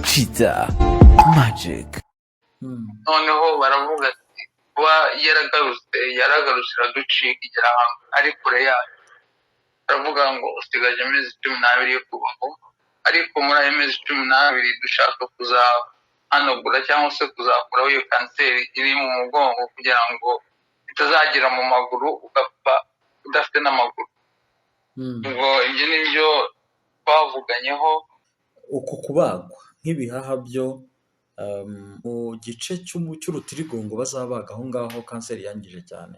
Cheetah Magic. noneho baravuga ati kuba yaragarutse iraducika igera ahantu ari kure yayo, baravuga ngo usigaje amezi 12 yo kubaho, ariko muri ayo mezi 12 dushaka kuzahanagura cyangwa se kuzakuraho iyo kanseri iri mu mugongo kugira ngo itazagera mu maguru ugapfa udafite n'amaguru. ubwo ibyo nibyo twavuganyeho. uku kubagwa nk'ibihaha byo mu gice cy'urutirigongo bazabaga aho ngaho kanseri yangije cyane.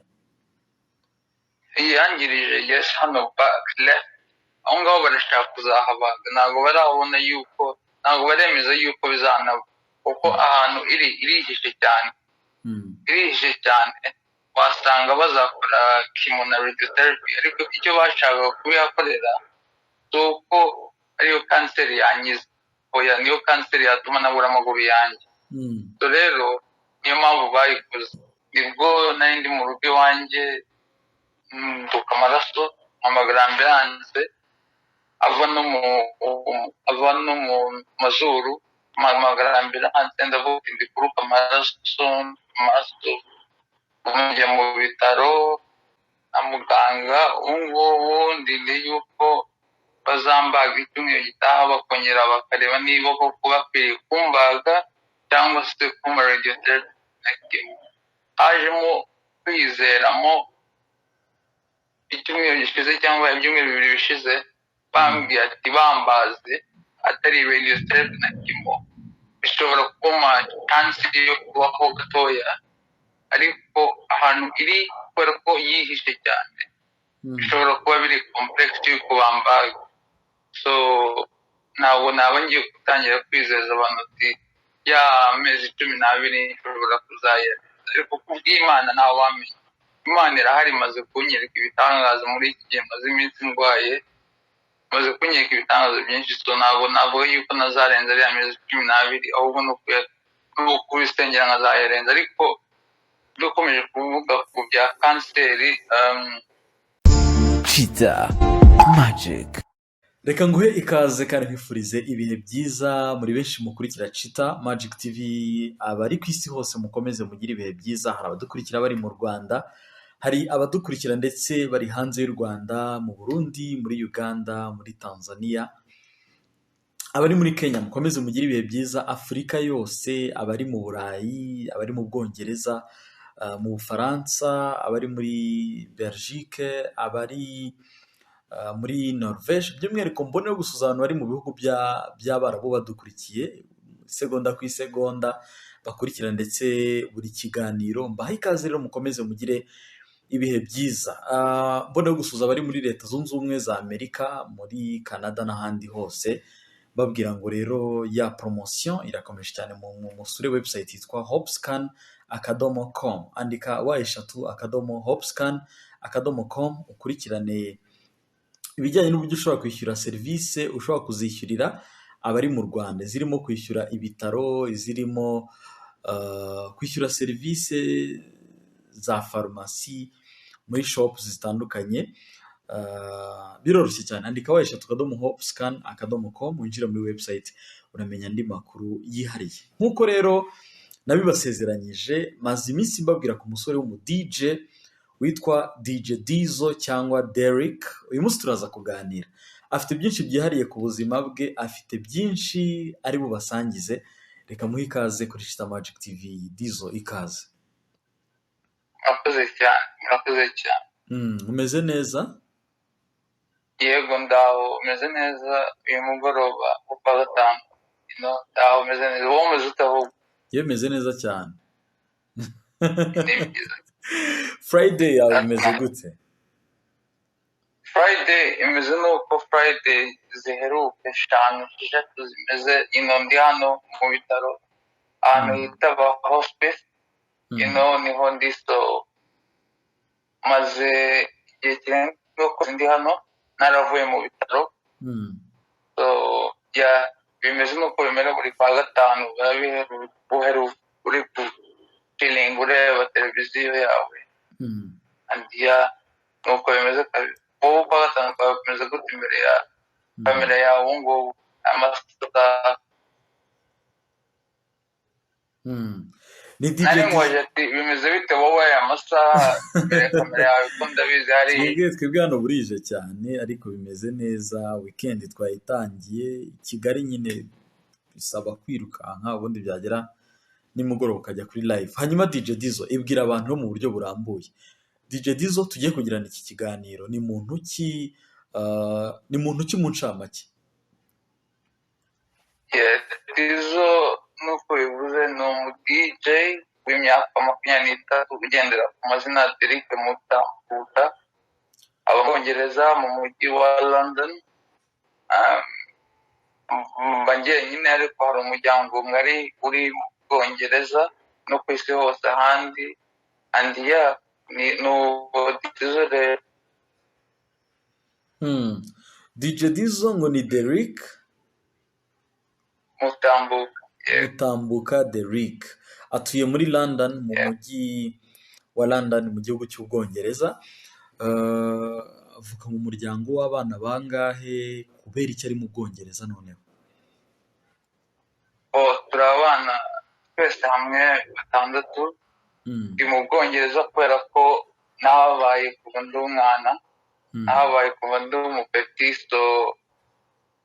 yangirije yes, hano back left aho ngaho barashaka kuzahabaga, ntabwo barabona yuko, ntabwo baremeza yuko bizanaba kuko ahantu irihishe cyane. irihishe cyane, wasanga bazakora chemo na radiotherapy, ariko icyo bashaka kubihakorera si uko ariyo kanseri yangiza, oya niyo kanseri yatuma nabura amaguru yanjye. so rero niyo mpamvu bayikoze. nibwo nari ndi mu rugo iwanjye nduka amaraso, amagara ambilanse ava no mu mazuru, amagara ambilanse ndavuga ndi kuruka amaraso njya mu bitaro na muganga. ubungubu ndinde yuko bazambaga icyumweru gitaha bakongera bakareba niba koko bakwiriye kumbaga cyangwa se kuma radiotherapy. hajemo kwizeramo icyumweru gishize cyangwa ibyumweru 2 bishize, bambwiye ati bambaze atari radiotherapy na chemo bishobora kuma kanseri yo kubaho gatoya, ariko ahantu iri kubera ko yihishe cyane bishobora kuba biri complex y'uko bambaga. so ntabwo ngiye gutangira kwizeza abantu ati ya amezi 12 nshobora kuzayera, ariko kubw'Imana ntawe wamenya. Imana irahari, imaze kunyereka ibitangaza muri iki gihe maze iminsi ndwaye, maze kunyereka ibitangaza byinshi. so ntabwo navuga yuko nazarenza ariya mezi 12, ahubwo no kubisengera nkazayarenza. ariko dukomeje kuvuga ku bya kanseri. Cheetah Magic. Reka nguhe ikaze kandi nkwifurize ibihe byiza muri benshi mukurikira Cheetah Magic TV. Abari ku isi hose mukomeze mugire ibihe byiza. Hari abadukurikira bari mu Rwanda, hari abadukurikira ndetse bari hanze y'u Rwanda, mu Burundi, muri Uganda, muri Tanzania, abari muri Kenya mukomeze mugire ibihe byiza. Afurika yose, abari mu Burayi, abari mu Bwongereza, mu Bufaransa, abari muri Belgique, abari muri Norvège, by'umwihariko mbone gusuza abantu bari mu bihugu by'Abarabu badukurikiye segonda ku isegonda bakurikira ndetse buri kiganiro. Mbaha ikaze rero mukomeze mugire ibihe byiza. Mbone gusuza abari muri Leta Zunze Ubumwe za Amerika, muri Canada n'ahandi hose, babwira ngo rero ya promotion irakomeje cyane. Musure website yitwa hopscan.com, andika *hopscan.com ukurikirane ibijyanye n'uburyo ushobora kwishyura serivisi ushobora kuzishyurira abari mu Rwanda, zirimo kwishyura ibitaro, zirimo kwishyura serivisi za farumasi muri shops zitandukanye. Biroroshye cyane, andika *hopscan.com winjira muri website uramenya andi makuru yihariye. Nk'uko rero nabibasezeranyije, maze iminsi mbabwira ku musore w'umu DJ witwa DJ Dizzo cyangwa Derek. Uyu munsi turaza kuganira, afite byinshi byihariye ku buzima bwe, afite byinshi ari bubasangize. Reka muhe ikaze kuri Cheetah Magic TV. Dizzo, ikaze. murakoze cyane. Umeze neza? Yego ndaho umeze neza. uyu mugoroba wo kwa gatanu ndaho umeze neza. wowe umeze utavuga? Yewe meze neza cyane. ni byiza. Friday yawe imeze gute? Friday imeze nuko Friday ziheruka 5-6 zimeze. ndi hano mu bitaro ahantu hitaba hospice, niho ndi. so maze igihe kirenga ko ndi hano naravuye mu bitaro. so bimeze nuko bimera buri kwa gatanu, uheruka uri feeling ureba televiziyo yawe. nuko bimeze kabiri. wowe kwa gatanu kwawe bimeze gute imbere ya kamera yawe? ubu ngubu amasaha ni DJ nari Dizzo. ngwaje ati bimeze bite wowe aya masaha imbere ya kamera yawe ko ndabizi hari twebwe hano burije cyane ariko bimeze neza, wikendi twayitangiye. Kigali nyine bisaba kwirukanka, ubundi byagera nimugoroba ukajya kuri live. Hanyuma DJ Dizzo, ibwira abantu bo mu buryo burambuye. DJ Dizzo tugiye kugirana iki kiganiro ni muntu ki, ni muntu ki mu ncamake? Dizzo nk'uko bivuze ni umu DJ w'imyaka 23 ugendera ku mazina Derek Mutambuka, aba mu Bwongereza mu mujyi wa London. Mba njyenyine ariko hari umuryango ngari uri mu Bwongereza no ku isi hose ahandi, and yeah, ni Dizzo rero. DJ Dizzo ngo ni Derek Mutambuka Derek, atuye muri London, mu mujyi wa London mu gihugu cy'Ubwongereza. Avuka mu muryango w'abana bangahe, kubera icyo ari mu Bwongereza noneho? Turi abana twese hamwe 6. Ndi mu Bwongereza kubera ko nahabaye kuva ndi umwana, nahabaye kuva ndi umupetisto,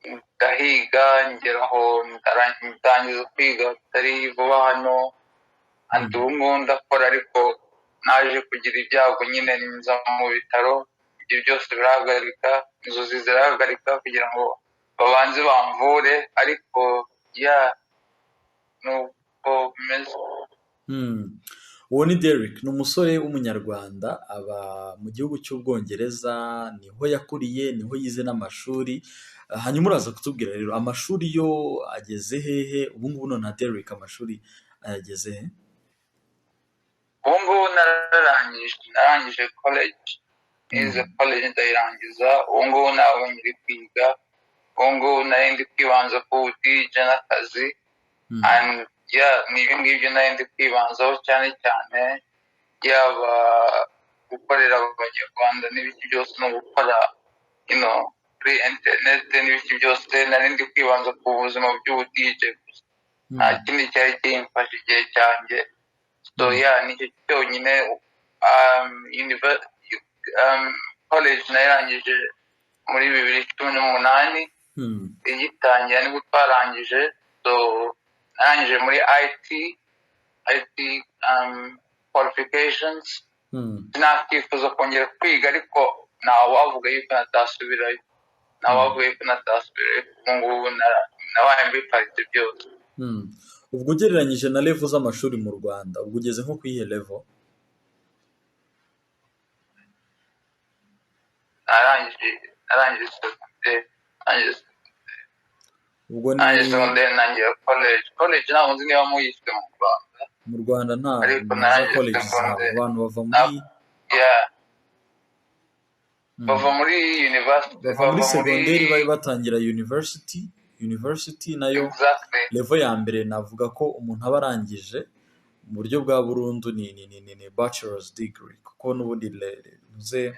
ndahiga ngeraho ndangiza kwiga bitari vuba hano, andi ubu ngubu ndakora, ariko naje kugira ibyago nyine nza mu bitaro, ibyo byose birahagarika, inzozi zirahagarika kugira ngo babanze bamvure, ariko nuko bimeze. Uwo ni Derek, ni umusore w'umunyarwanda, aba mu gihugu cy'Ubwongereza, niho yakuriye, niho yize n'amashuri. Hanyuma uraza kutubwira rero amashuri yo ageze hehe ubu ngubu? none Derek amashuri ayageze he? Ubu ngubu narangije college, nize college ndayirangiza. Ubu ngubu ntabwo nkiri kwiga, ubu ngubu nari ndi kwibanza ku DJ n'akazi, and ni ibi ngibyo nari ndi kwibanzaho cyane cyane, yaba gukorera abanyarwanda n'ibiki byose no gukora kuri internet n'ibiki byose. Nari ndi kwibanza ku buzima bw'ubu-DJ gusa, nta kindi cyari kimfasha igihe cyanjye. So nicyo cyonyine. College nayirangije muri 2018, igitangira nibwo twarangije. So narangije muri IT qualifications. Sinakwifuza kongera kwiga, ariko ntawavuga yuko natasubirayo, ubu ngubu nabaye mbiparitse byose. Ubwo ugereranyije na level z'amashuri mu Rwanda, ubwo ugeze nko ku iyihe level? narangije secondaire, ubwo ni nangira college ntabwo nzi niba muyiswe mu Rwanda. Mu Rwanda nta ariko college zabo, abantu bava muri segonderi bari batangira university nayo. Level ya mbere navuga ko umuntu aba arangije mu buryo bwa burundu ni bachelor's degree, kuko n'ubundi uze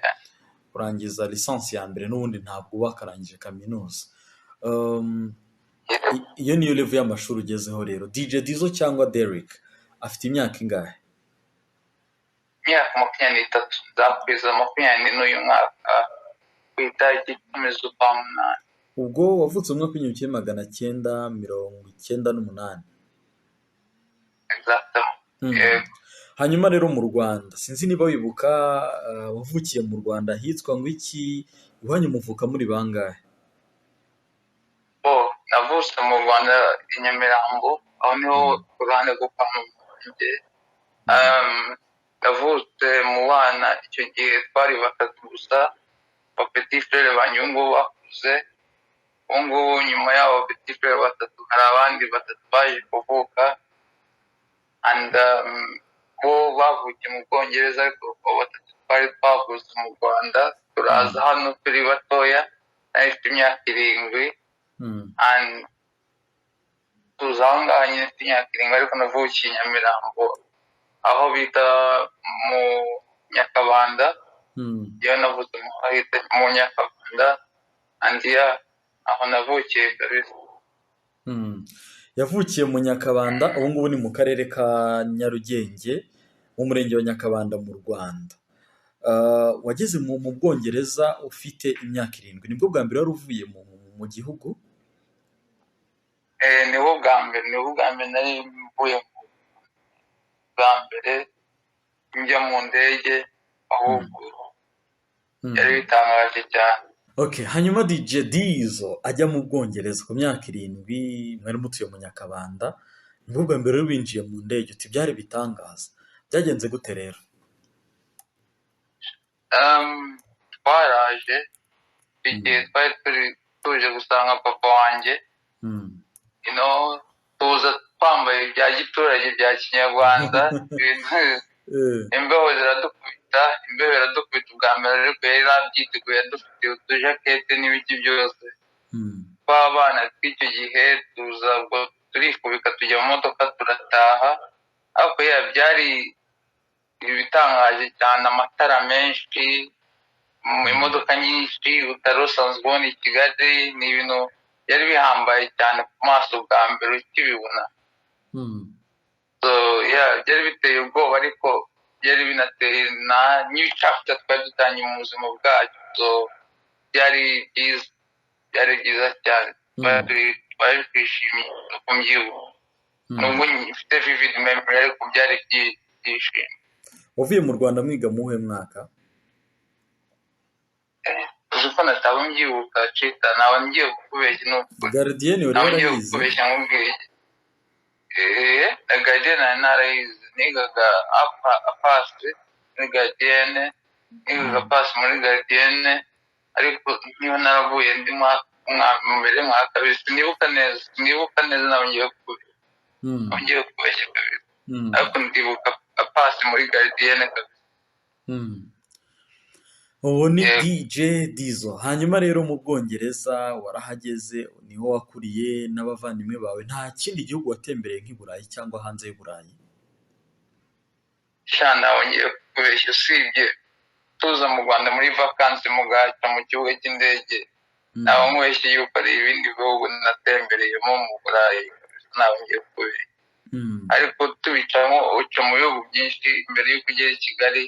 kurangiza lisansi ya mbere n'ubundi ntabwo uba wakarangije kaminuza. Iyo niyo level y'amashuri ugezeho rero. DJ Dizzo cyangwa Derek afite imyaka ingahe? Imyaka 23, nzakwiza 20 n'uyu mwaka ku itariki 10 z'ukwa munani. Ubwo wavutse mu mwaka w'1998. Exactly. Hanyuma rero mu Rwanda, sinzi niba wibuka, wavukiye mu Rwanda hitwa ngo iki? Iwanyu muvuka muri bangahe? Navutse mu Rwanda i Nyamirambo, aho niho ku ruhande rwo kwa mama. Navutse mu bana icyo gihe twari 3 gusa, ba petit frere banjye ubu ngubu bakuze. Ubu ngubu nyuma y'abo petit frere 3 hari abandi 3 baje kuvuka, and bo bavukiye mu Bwongereza, ariko 3 twari twavutse mu Rwanda. Turaza hano turi batoya, nafite imyaka 7, and tuza aho ngaho nyine mfite imyaka 7, ariko navukiye i Nyamirambo aho bita mu Nyakabanda. Iyo navutse mu Nyakabanda, and aho navukiye kabisa. yavukiye mu Nyakabanda ubu ngubu ni mu karere ka Nyarugenge mu murenge wa Nyakabanda mu Rwanda. Wageze mu Bwongereza ufite imyaka 7 nibwo bwa mbere wari uvuye mu gihugu? Niho bwa mbere nari mvuye bwa mbere njya mu ndege ahubwo yari bitangaje cyane. Okay, hanyuma DJ Dizzo ajya mu Bwongereza ku myaka 7 mwari mutuye mu Nyakabanda nibwo bwa mbere winjiye mu ndege uti byari bitangaza byagenze gute rero? Twaraje igihe twari tuje gusanga papa wanjye tuza twambaye bya giturage bya kinyarwanda imbeho ziradukubita ubwa mbere ariko yari yabyiteguye yadufitiye utujakete n'ibiki byose tw'abana tw'icyo gihe tuza ngo turikubika tujya mu modoka turataha ariko byari ibitangaje cyane, amatara menshi mu imodoka nyinshi utari usanzwe ubona i Kigali, ni ibintu byari bihambaye cyane ku maso bwa mbere ukibibona. Byari biteye ubwoba ariko byari binateye n'ibicafuta twari dutangiye mu buzima bwacu, byari byiza cyane, twari twishimiye no kumbyibuha nubwo mfite vivid memory ariko byari byishimye. Wavuye mu Rwanda mwiga mu uhe mwaka? Uko nataba mbyibuka cita nawe ngiye kukubeshya n'ukuri. Gardienne wari warayize? Kukubeshya nkubwiye. Gardienne narayize, nigaga apasi muri Gardienne, nigaga apasi muri Gardienne ariko niba naravuye ndi mbere mwaka kabiri sinibuka neza nawe ngiye kukubeshya kabiri ariko ndibuka apasi muri Gardienne kabiri. Ubu ni DJ Dizzo. Hanyuma rero mu Bwongereza warahageze, niho wakuriye n'abavandimwe bawe, nta kindi gihugu watembereye nk'i Burayi cyangwa hanze y'u Burayi? Nawe ngiye kukubeshya usibye tuza mu Rwanda muri vakansi mugaca mu kibuga cy'indege nawe nkweshye yuko ari ibindi bihugu natembereyemo mu Burayi, nawe ngiye kukubeshya ariko tubicamo uca mu bihugu byinshi mbere y'uko ugera i Kigali,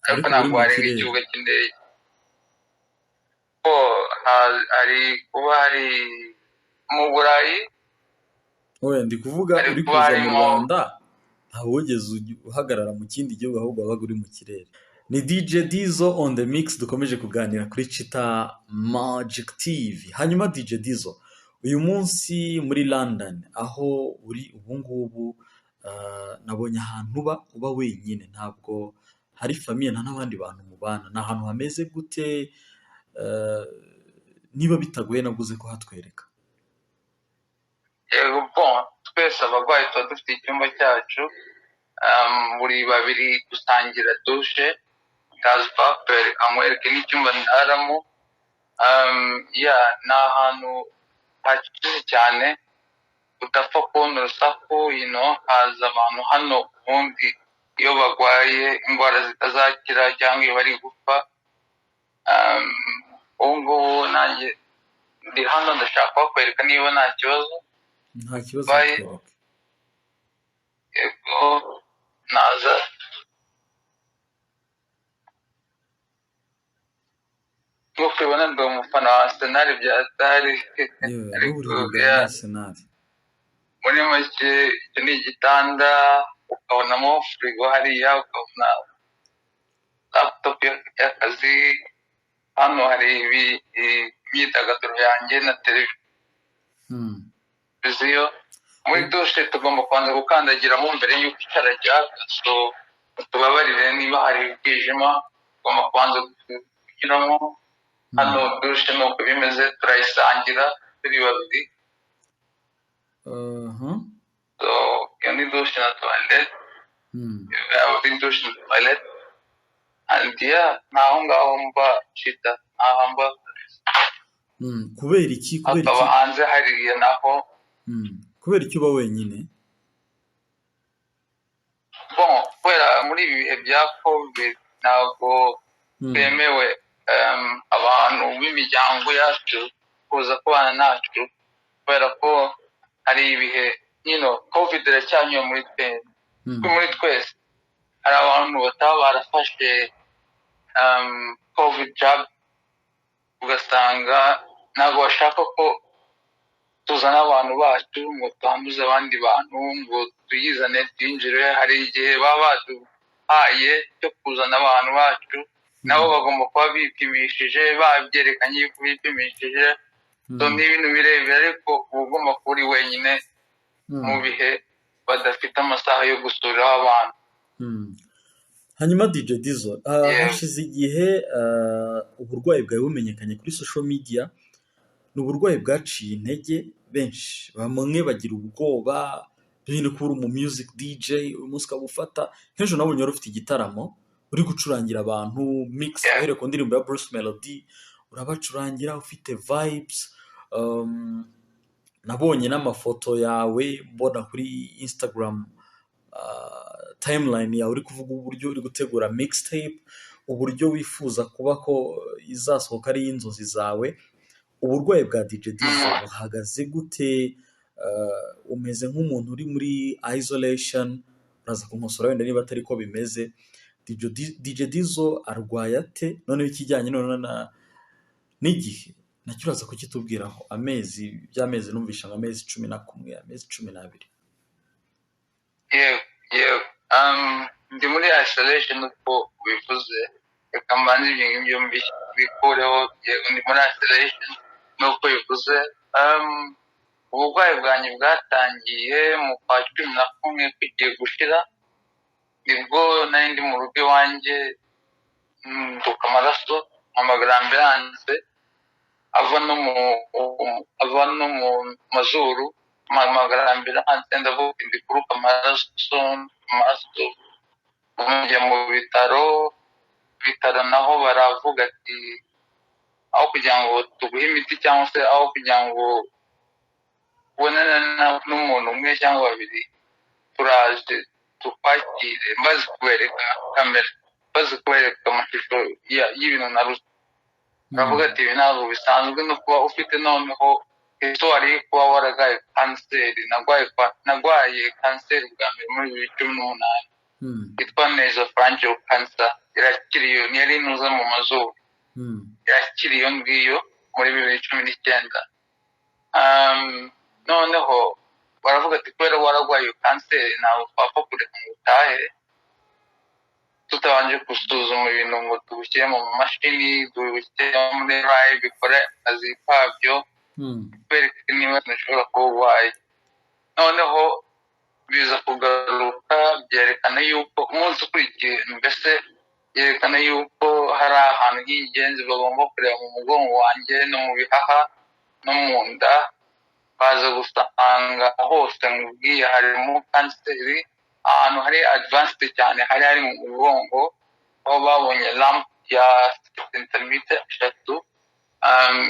ariko ntabwo warenga ikibuga cy'indege ko hari kuba hari mu Burayi. Ndi kuvuga uri kuza mu Rwanda ntabwo wigeze uhagarara mu kindi gihugu ahubwo wabaga uri mu kirere. Ni DJ Dizzo on the mix dukomeje kuganira kuri Chita Magic TV. Hanyuma DJ Dizzo uyu munsi muri London aho uri ubu ngubu, nabonye ahantu uba wenyine, ntabwo hari famiye nta n'abandi bantu mubana, ni ahantu hameze gute? Niba bitagoye naguze ko hatwereka. Yego twese abarwayi tuba dufite icyumba cyacu, buri babiri dusangira dushe, gazi paperi amwereke n'icyumba ndaramo. Ni ahantu hakize cyane udapfa kubona urusaku, haza abantu hano ubundi iyo barwaye indwara zitazakira cyangwa iyo bari gupfa. Ubu ngubu nanjye ndi hano ndashaka kubakwereka niba nta kibazo. Nta kibazo hatwereka. Yego naza. Nk'uko ubibona ndi umufana wa Arsenal byatari. Muri make icyo ni igitanda, ukabonamo firigo hariya, ukabona laptop y'akazi, hano hari imyidagaduro yanjye na televiziyo. Muri dushe tugomba kubanza gukandagiramo mbere y'uko icara ryaka, tubabarire niba hari ubwijima, tugomba kubanza gushyiramo. Hano dushe nuko bimeze, turayisangira turi babiri. Iyo ni dushe na toilette. Ari dushe na toilette. Naho ngaho mba Chita, naho mba. Kubera iki? Akaba hanze hariya naho. Kubera iki uba wenyine? Kubera muri ibi bihe bya COVID ntabwo twemewe abantu b'imiryango yacu kuza kubana nacu, kubera ko hari ibihe covid iracyanyuye muri twese. Hari abantu bataba barafashe covid jab, ugasanga ntabwo bashaka ko tuzana abantu bacu ngo twanduze abandi bantu, ngo tuyizane twinjire. Hari igihe baba baduhaye cyo kuzana abantu bacu, nabo bagomba kuba bipimishije, babyerekanye yuko bipimishije. Ni ibintu birebire, ariko uba ugomba kuba uri wenyine mu bihe badafite amasaha yo gusuriraho abantu. Hanyuma DJ Dizzo, hashize igihe uburwayi bwawe bumenyekanye kuri social media. Ni uburwayi bwaciye intege benshi, bamwe bagira ubwoba nyine kuba uri umu music DJ uyu munsi ukabufata. Nk'ejo nabonye wari ufite igitaramo uri gucurangira abantu mix uhereye ku ndirimbo ya Bruce Melody, urabacurangira ufite vibes. Nabonye n'amafoto yawe mbona kuri Instagram timeline yawe uri kuvuga uburyo uri gutegura mixtape, uburyo wifuza kuba ko izasohoka ari inzozi zawe. Uburwayi bwa DJ Dizzo buhagaze gute? Umeze nk'umuntu uri muri isolation, uraza kunkosora wenda niba atari ko bimeze. DJ Dizzo arwaye ate? Noneho ikijyanye n'igihe nacyo uraza kukitubwiraho. By'amezi numvisha ngo amezi 11, amezi 12. Yewe ndi muri isolation uko bivuze. Reka mbanze ibyo ngibyo mbikureho. Ndi muri isolation nuko bivuze. Uburwayi bwanjye bwatangiye mu kwa 11 kugiye gushira, nibwo nari ndi mu rugo iwanjye nduka amaraso, mpamagara ambulance, ava no mu mazuru, mpamagara ambulance, ndavuga ndi kuruka amaraso. Njya mu bitaro naho baravuga ati aho kugira ngo tuguhe imiti cyangwa se aho kugira ngo ubonane n'umuntu umwe cyangwa babiri, turaje tukwakire maze kubereka kamera, maze kubereka amashusho y'ibintu naruze. baravuga ati ibi ntabwo bisanzwe no kuba ufite noneho histoire yo kuba waragaye kanseri. Nagwaye kanseri bwa mbere muri 2018 yitwa nasopharyngeal cancer. Irakiriyo yari inuza mu mazuru, irakiriyo ngiyo muri 2019. Noneho baravuga ati kubera waragwaye kanseri ntabwo twapfa kureka ngo utahe tutabanje gusuzuma ibintu ngo tugushyire mu mashini, tugushyire muri live bikore akazi kabyo, bereke niba nashobora kuba urwaye. Noneho biza kugaruka byerekana yuko umunsi ukurikiye, mbese yerekana yuko hari ahantu h'ingenzi bagomba kureba mu mugongo wanjye no mu bihaha no mu nda. Baza gusanga hose nkubwiye harimo kanseri, ahantu hari advanced cyane hari mu mugongo, aho babonye lump ya centimeter 3.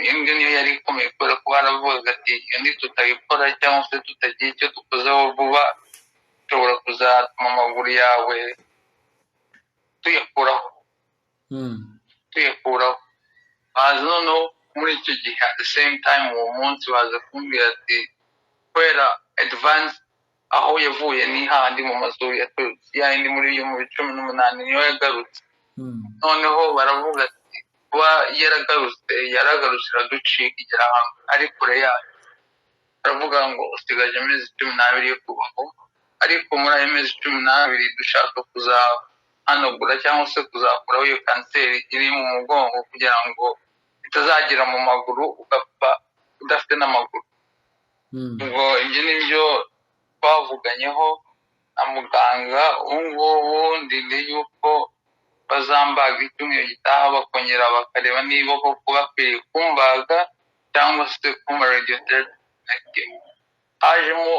Indi niyo yari ikomeye kubera ko baravuga ati iyo ndi tutayikora cyangwa se tutagiye icyo dukozeho vuba, ushobora kuzatuma amaguru yawe tuyakuraho. Baza noneho muri icyo gihe at the same time uwo munsi baza kumbwira ati kubera advance aho yavuye ni handi mu mazuru yaturutse, yandi muri 2018 niyo yagarutse. Noneho baravuga ati kuba yaragarutse iraducika igera ahantu ari kure yayo. Baravuga ngo usigaje amezi 12 yo kubaho, ariko muri ayo mezi 12 dushaka kuzahanagura cyangwa se kuzakuraho iyo kanseri iri mu mugongo kugira ngo itazagera mu maguru ugapfa udafite n'amaguru. Ubwo ibyo nibyo twavuganyeho na muganga. Ubungubu ndinde yuko bazambaga icyumweru gitaha, bakongera bakareba niba koko bakwiriye kumbaga cyangwa se kuma radiotherapy. Hajemo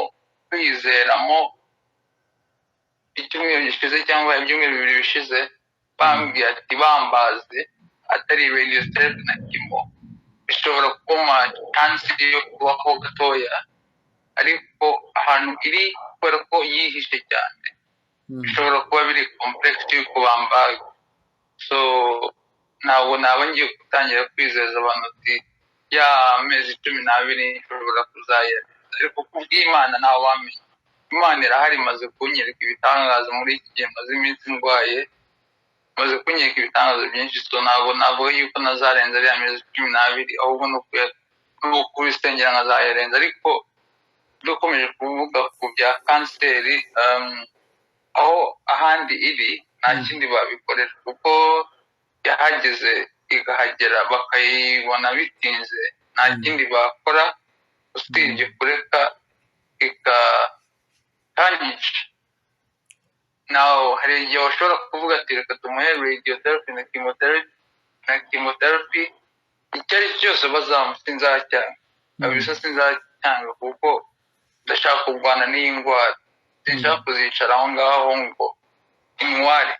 kwizeramo icyumweru gishize cyangwa ibyumweru 2 bishize, bambwiye ati bambaze atari radiotherapy na chemo bishobora kuma kanseri yo kubaho gatoya, ariko ahantu iri kubera ko yihishe cyane bishobora kuba biri complex yo kubambaga. So ntabwo ngiye gutangira kwizeza abantu ati ya amezi 12 nshobora kuzayareza. ariko kubw'Imana ntawe wamenya. Imana irahari, imaze kunyereka ibitangaza muri iki gihe maze iminsi ndwaye, imaze kunyereka ibitangaza byinshi, so ntabwo navuga yuko nazarenza ariya mezi 12, ahubwo ni ukubisengera nkazayarenza. Ariko dukomeje kuvuga ku bya kanseri, aho ahandi iri nta kindi babikorera, kuko yahageze ikahagera bakayibona bitinze, nta kindi bakora usibye kureka ikanyica. nawe hari igihe washobora kuvuga ati reka tumuhe radiotherapy na chemotherapy, icyo ari cyo cyose bazamuha sinzacyanga, kabisa sinzacyanga, kuko ndashaka kurwana n'iyi ndwara, sinshaka kuzicara aho ngaho ngo intware.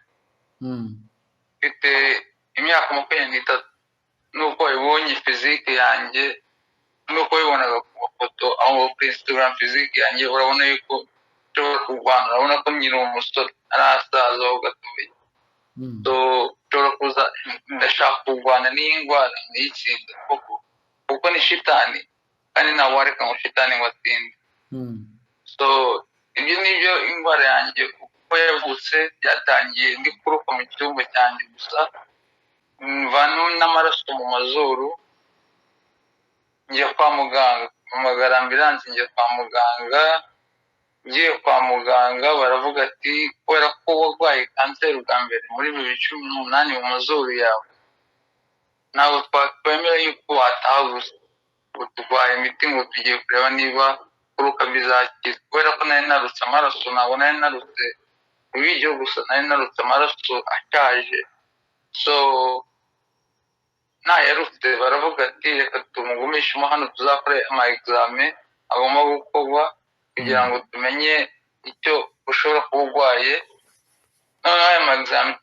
Mfite imyaka 23, nuko ibonye fizike yanjye, nuko bibonaga ku mafoto aho kuri Instagram fizike yanjye, urabona yuko nshobora kurwana, urabona ko nyiri umusore arasaza ho gatoya. So nshobora kuza, ndashaka kurwana n'iyi ndwara nkayitsinda, kuko ni shitani, kandi ntabwo wareka ngo shitani ngo atsinde. So ibyo nibyo indwara yanjye uko yavutse, byatangiye ndi kuruka mu cyumba cyanjye gusa, mva n'amaraso mu mazuru, njya kwa muganga, mpamagara ambilanse njya kwa muganga. Ngiye kwa muganga baravuga ati kubera ko warwaye kanseri bwa mbere muri 2018 mu mazuru yawe, ntabwo twakwemera yuko wataha gusa, utwaye imiti ngo tugiye kureba niba kuruka bizakiza. Kubera ko nari narutse amaraso, ntabwo nari narutse ibiryo gusa, nari narutse amaraso ashaje. So yarutse, baravuga ati reka tumugumishemo hano, tuzakore ama examen agomba gukorwa kugira ngo tumenye icyo ushobora kuba urwaye. Noneho ayo ma examen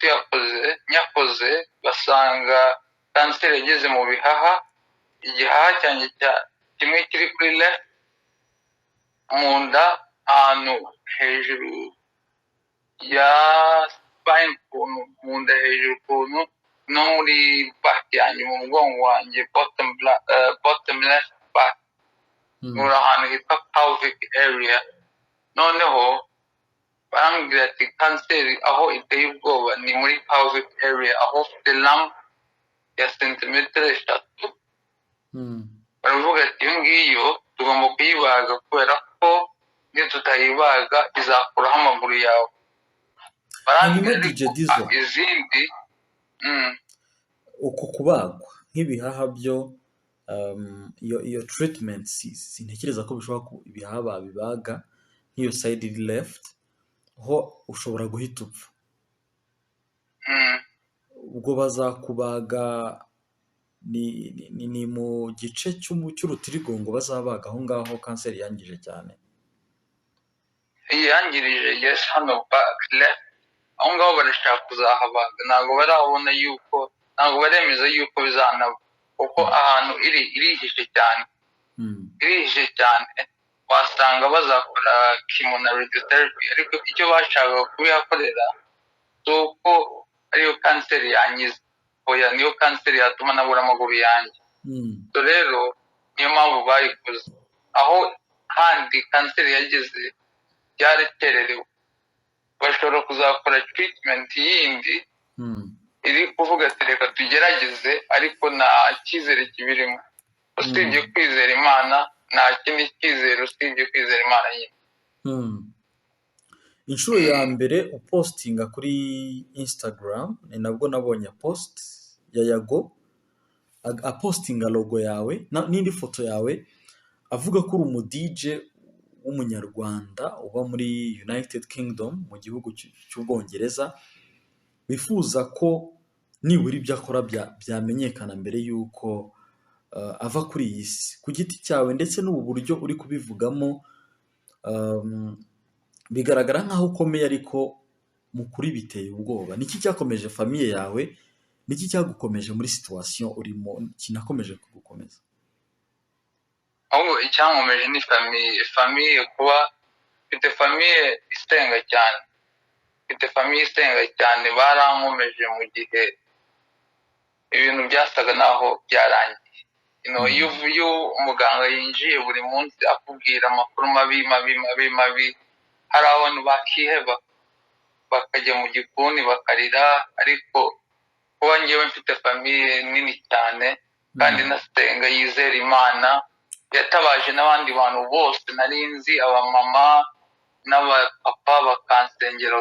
nyakoze basanga kanseri yageze mu bihaha, igihaha cyanjye kimwe kiri kuri left mu nda, ahantu hejuru ya spine, mu nda hejuru kuntu, no muri back yanjye mu mugongo wanjye, bottom left back, muri ahantu hitwa pelvic area. Noneho barambwira ati kanseri aho iteye ubwoba ni muri pelvic area, aho ufite lump ya centimetero 3. baravuga ati iyo ngiyo tugomba kuyibaga, kubera ko iyo tutayibaga izakuraho amaguru yawe. hanyuma izindi uku kubagwa nk'ibihaha byo, iyo treatment sintekereza ko bishobora ibihaha babibaga nk'iyo side left ho ushobora guhita upfa. ubwo bazakubaga ni mu gice cy'urutirigongo bazabaga aho ngaho kanseri yangije cyane? yangirije, yes, hano back left, aho ngaho barashaka kuzahabaga. ntabwo barabona yuko, ntabwo baremeza yuko bizanaba, kuko ahantu irihishe cyane, irihishe cyane. wasanga bazakora chemo na radiotherapy, ariko icyo bashaka kubihakorera si uko ariyo kanseri yangiza, oya, niyo kanseri yatuma nabura amaguru yanjye. so rero niyo mpamvu bayikoze. aho handi kanseri yageze byarakererewe, bashobora kuzakora treatment yindi iri kuvuga ati reka tugerageze, ariko nta cyizere kibirimo usibye kwizera Imana, nta kindi cyizere usibye kwizera Imana nyine. inshuro ya mbere upostinga kuri Instagram ni nabwo nabonye post ya Yago apostinga logo yawe n'indi foto yawe, avuga ko uri umu-DJ w'umunyarwanda uba muri United Kingdom, mu gihugu cy'Ubwongereza, wifuza ko nibura ibyo akora byamenyekana mbere y'uko ava kuri iyi si. Ku giti cyawe ndetse n'ubu buryo uri kubivugamo, bigaragara nk'aho ukomeye, ariko mu kuri biteye ubwoba. Niki cyakomeje famiye yawe? Niki cyagukomeje muri situation urimo kinakomeje kugukomeza? ahubwo icyankomeje ni famiye, kuba mfite famiye isenga cyane, barankomeje mu gihe ibintu byasaga naho byarangiye. iyo umuganga yinjiye buri munsi akubwira amakuru mabi mabi mabi mabi, hari abantu bakiheba bakajya mu gikoni bakarira. Ariko kuba ngewe mfite famiye nini cyane kandi nasenga yizera Imana, yatabaje n'abandi bantu bose nari nzi, abamama n'abapapa bakansengera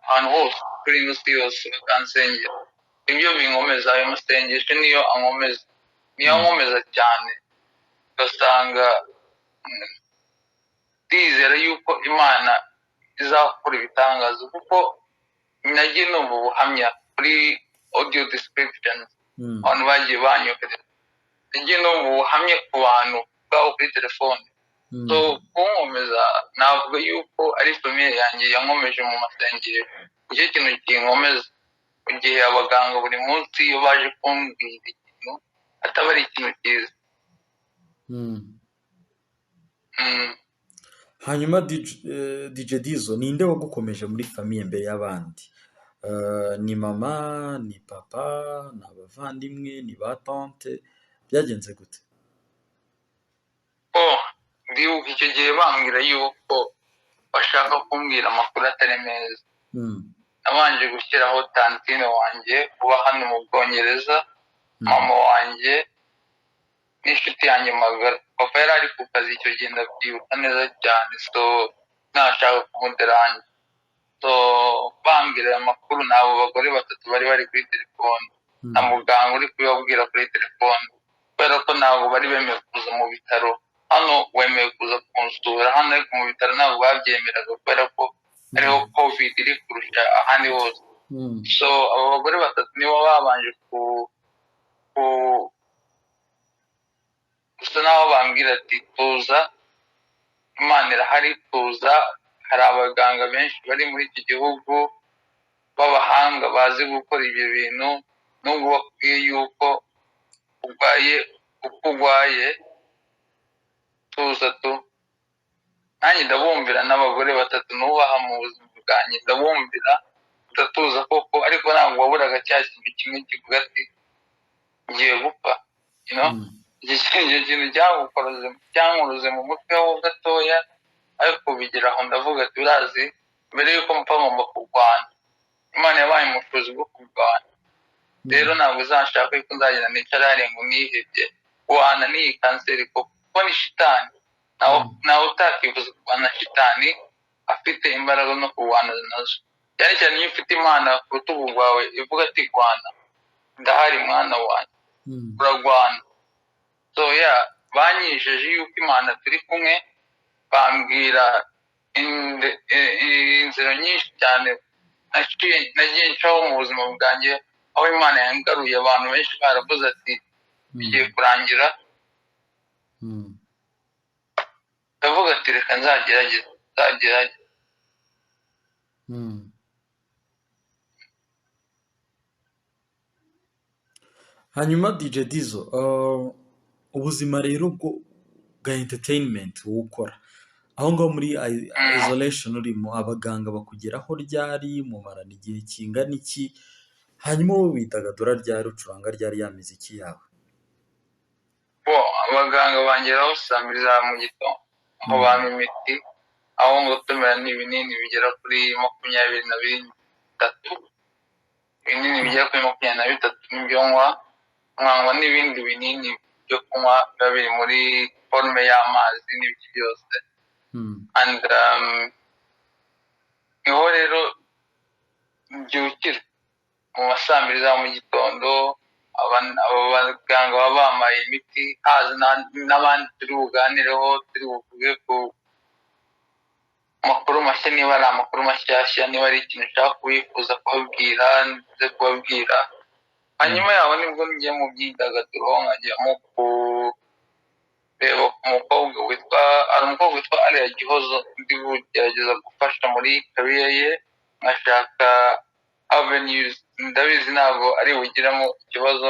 ahantu hose kuri ino si yose bakansengera. Ibyo binkomeza, ayo masengesho niyo ankomeza cyane. Ugasanga ndizera yuko Imana izakora ibitangaza, kuko nagiye numva ubuhamya kuri audio descriptions abantu bagiye banyohereza, nagiye numva ubuhamya ku bantu bwabo kuri telefone. So kunkomeza navuga yuko ari famiye yanjye yankomeje mu masengesho. Nicyo kintu kinkomeza, mu gihe abaganga buri munsi iyo baje kumbwira ikintu ataba ari ikintu cyiza. hanyuma DJ Dizzo ninde wagukomeje muri famiye mbere y'abandi? Ni mama, ni papa, ni abavandimwe, ni ba tante, byagenze gute? Ndibuka icyo gihe bambwira yuko bashaka kumbwira amakuru atari meza. Nabanje gushyiraho tantine wanjye uba hano mu Bwongereza, mama wanjye n'inshuti yanjye magara. Papa yari ari ku kazi icyo gihe ndabyibuka neza cyane, so ntashaka kumuderanya. So bambwira amakuru n'abo bagore batatu bari bari kuri telefone na muganga uri kubabwira kuri telefone, kubera ko ntabwo bari bemewe kuza mu bitaro. Hano wemewe kuza kunsura, hano ariko mu bitaro ntabwo babyemeraga kubera ko ariho covid iri kurusha ahandi hose. So abo bagore batatu nibo babanje gusa naho bambwira ati tuza, Imana irahari, tuza, hari abaganga benshi bari muri iki gihugu b'abahanga bazi gukora ibyo bintu, nubwo bakwiye yuko urwaye tuza tu. Nanjye ndabumvira, n'abagore batatu nubaha mu buzima bwanjye ndabumvira, ndatuza koko. Ariko ntabwo waburaga cya kintu kimwe kivuga ati ngiye gupfa. Icyo kintu cyankuruze mu mutwe ho gatoya, ariko bigera aho ndavuga ati urazi, mbere yuko mpfa ngomba kurwana. Imana yabaye ubushobozi bwo kurwana, rero ntabwo uzanshaka yuko nzagenda nicara hariya ngo nihebye. Guhana n'iyi kanseri kuko ni shitani. Nawe utakifuza kurwana na shitani afite imbaraga no kurwana nazo, cyane cyane iyo ufite Imana ku rutugu rwawe ivuga ati rwana, ndahari mwana wanjye, urarwana. So banyijeje yuko Imana turi kumwe, bambwira inzira nyinshi cyane nagiye ncaho mu buzima bwanjye, aho Imana yangaruye. Abantu benshi baravuze ati bigiye kurangira, ndavuga ati reka nzagerageza. hanyuma DJ Dizzo, ubuzima rero bwa entertainment wowe ukora aho ngaho muri isolation urimo, abaganga bakugeraho ryari, mumarana igihe kingana iki? Hanyuma wowe widagadura ryari, ucuranga ryari ya miziki yawe? Abaganga bangeraho saa 2 za mu gitondo, aho bampa imiti, aho ngotomera n'ibinini bigera kuri 23. Ibinini bigera kuri 23 nibyo nkanywa n'ibindi binini byo kunywa biba biri muri forme y'amazi n'ibiki byose. And niho rero mbyukira mu masaa 2 za mu gitondo. Abaganga baba bambaye imiti, haza n'abandi turi buganireho, turi buvuge ku makuru mashya, niba ari amakuru mashyashya, niba ari ikintu ushaka kubifuza kubabwira nze kubabwira. Hanyuma yaho nibwo ngiye mu byidagaduro, nkajya mu kureba umukobwa witwa Ariya Gihozo, ndi bugerageza gufasha muri career ye, nkashaka avenues. Ndabizi ntabwo ari bugiramo ikibazo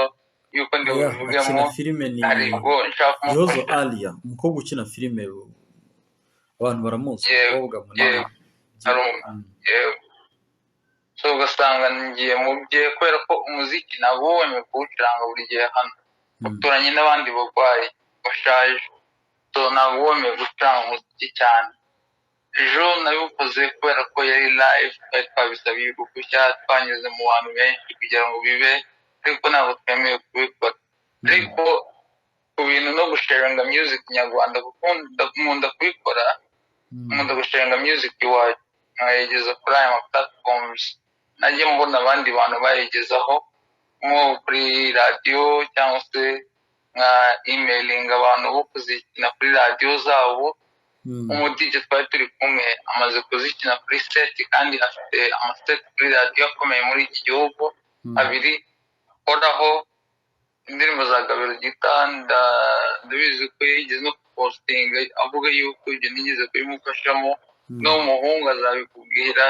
yuko ndi buvugemo, ariko nshaka Gihozo Alia, umukobwa ukina filime abantu baramuzi, umukobwa munini. So ugasanga ngiye mu bye, kubera ko umuziki ntabwo wemewe kuwucuranga buri gihe hano. uturanye n'abandi barwayi bashaje, so ntabwo wemeye gucuranga umuziki cyane. Ejo nabikoze kubera ko yari live, twari twabisabiye uruhushya, twanyuze mu bantu benshi kugira ngo bibe, ariko ntabwo twemewe kubikora. Ariko ku bintu no gusharinga music nyarwanda, kuko nkunda kubikora, nkunda gusharinga music iwacu nkayigeza kuri aya platforms, najye mbona abandi bantu bayigezaho nko kuri radiyo cyangwa se nka emailing abantu bo kuzikina kuri radiyo zabo. Umudije twari turi kumwe amaze kuzikina kuri set, kandi afite amaseti kuri radiyo akomeye muri iki gihugu abiri akoraho indirimbo za Gabiro Gitanda. Ndabizi ko yigeze no postinga avuga yuko ibyo nigeze kubimufashamo, n'umuhungu azabikubwira.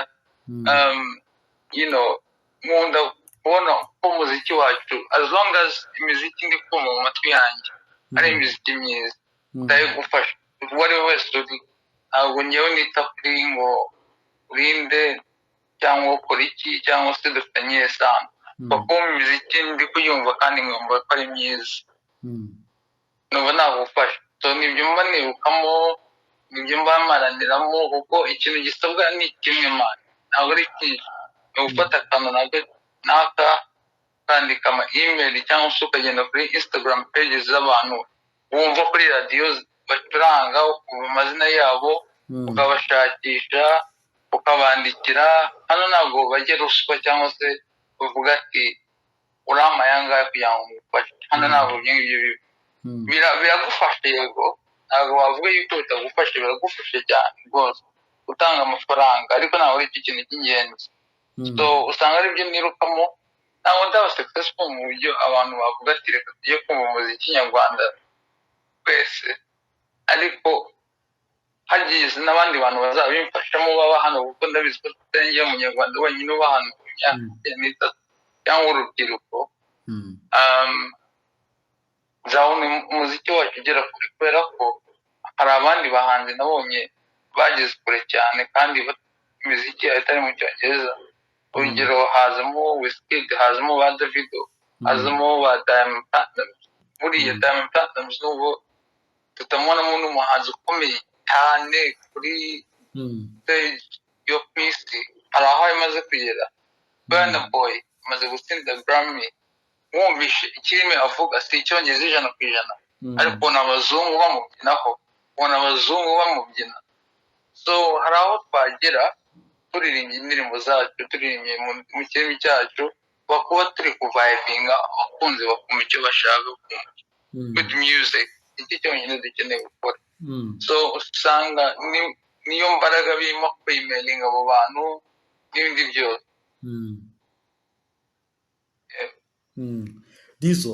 Nkunda kubona ko umuziki wacu, as long as imiziki ndi kumva mu matwi yanjye ari imiziki myiza, ndayigufasha uwo ari we wese uri. Ntabwo ngewe nita kuri ngo urinde cyangwa ukora iki cyangwa se dufitanye isano, kuko imiziki ndi kuyumva kandi nkumva ko ari myiza, numva nagufasha. So nibyo mba nibukamo, nibyo mba maraniramo, kuko ikintu gisabwa ni kimwe mana, ntabwo ari cyinshi. Ni ugufata akantu naka kandika ama email cyangwa se ukagenda kuri Instagram pages z'abantu wumva kuri radiyo bacuranga, ukumva amazina yabo, ukabashakisha, ukabandikira. Hano ntabwo bajya ruswa cyangwa se uvuga ati urama yangahe kugira ngo ngufashe. Hano ntabwo ibyo ngibyo biba. Biragufasha yego, ntabwo wavuga yuko bitagufasha, biragufasha cyane rwose gutanga amafaranga, ariko ntabwo ari cyo kintu cy'ingenzi. So usanga ari byo nirukamo, ntabwo ndaba successful mu buryo abantu bavuga ati reka tujye kumva umuziki nyarwanda twese, ariko hagiye n'abandi bantu bazabimfashamo baba hano, kuko ndabizi ko tutari umunyarwanda wenyine uba hano ku myaka cyangwa urubyiruko. Nzabona umuziki wacu ugera kure, kubera ko hari abandi bahanzi nabonye bageze kure cyane kandi imiziki itari mu cyongereza. Urugero hazamo Wizkid, hazamo ba Davido, hazamo ba Diamond Platnumz. Buriya Diamond Platnumz n'ubwo tutamubonamo n'umuhanzi ukomeye cyane kuri stage yo ku isi, hari aho imaze kugera. Burna Boy amaze gutsinda Grammy, wumvishe ikirimi avuga si icyongereza 100%, ariko ubona abazungu bamubyinaho, ubona abazungu bamubyina. So hari aho twagera turirimbye indirimbo zacu, turirimbye mu kirimi cyacu, bakuba turi kuvibinga abakunzi bakumva icyo bashaka kumva. Good music iki cyonyine dukeneye gukora. So usanga niyo mbaraga birimo kwemailinga abo bantu n'ibindi byose. Dizo,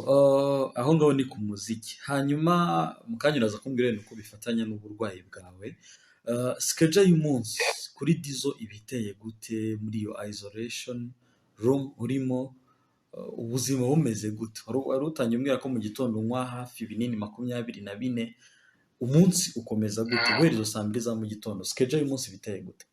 aho ngaho ni ku muziki. Hanyuma mukanya uraza kumbwira uko bifatanya n'uburwayi bwawe. Schedule y'umunsi kuri Dizo ibiteye gute muri iyo isolation room urimo? Ubuzima bumeze gute? Wari utangiye umbwira ko mu gitondo unywa hafi ibinini 24, umunsi ukomeza gute guhera izo saa 2 za mu gitondo? Schedule y'umunsi biteye gute?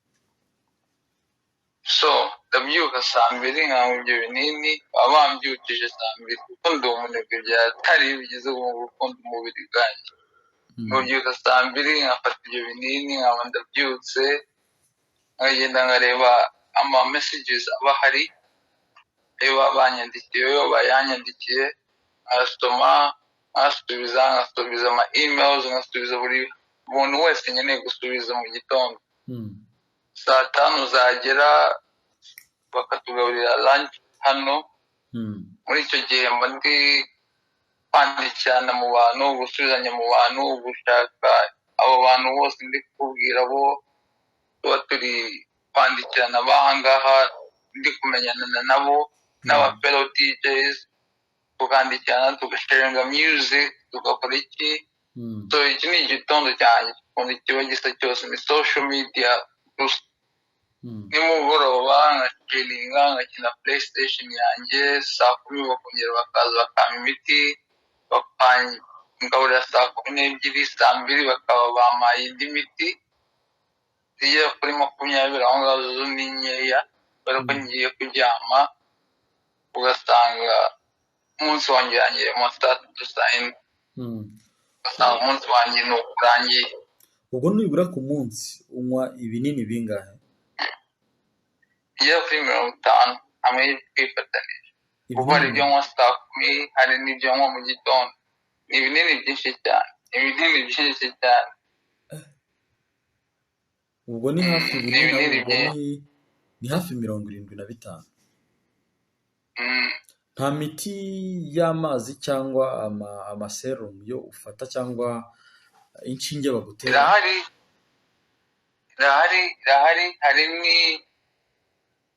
So ndabyuka saa 2 nkanywa ibyo binini, baba bambyukije saa 2 kuko ndi umunebwe byatari bigeze mu gukunda umubiri bwanjye. Ndabyuka saa 2 nkafata ibyo binini, nkaba ndabyutse, nkagenda nkareba ama messages aba hari, ayo banyandikiye, ayo bayanyandikiye, nkasoma, nkasubiza ama emails, nkasubiza buri muntu wese nkeneye gusubiza mu gitondo. Saa 5 zagera bakatugaburira lunch hano. Muri icyo gihe mba ndi kwandikirana mu bantu, gusubizanya mu bantu, gushaka abo bantu bose ndi kubwira bo tuba turi kwandikirana bahangaha, ndi kumenyana nabo n'aba fellow DJs, tukandikirana, tugasharinga music, tugakora iki. So iki ni igitondo cyanjye, ukuntu kiba gisa cyose ni social media gusa. Nimugoroba nkakiringa, nkakina PlayStation yanjye, saa 10 bakongera bakaza bakampa imiti, ngaburira saa 12, saa 2 bakaba bampaye indi miti zigera kuri 20, aho ngaho zo ni nkeya, kubera ko ngiye kuryama. Ugasanga umunsi wanjye urangiye mu saa tatu saa yine, ugasanga umunsi wanjye ni urangiye. ubwo nibura ku munsi unywa ibinini bingahe? Igera kuri 50 hamwe twifatanije, kuko hari ibyo nywa saa 10, hari n'ibyo nywa mu gitondo. Ni ibinini byinshi cyane, ibinini byinshi cyane. ubwo ni hafi ibinini ubwo ni hafi 75. Nta miti y'amazi cyangwa amaserumu yo ufata cyangwa inshinge bagutera? irahari. Hari ni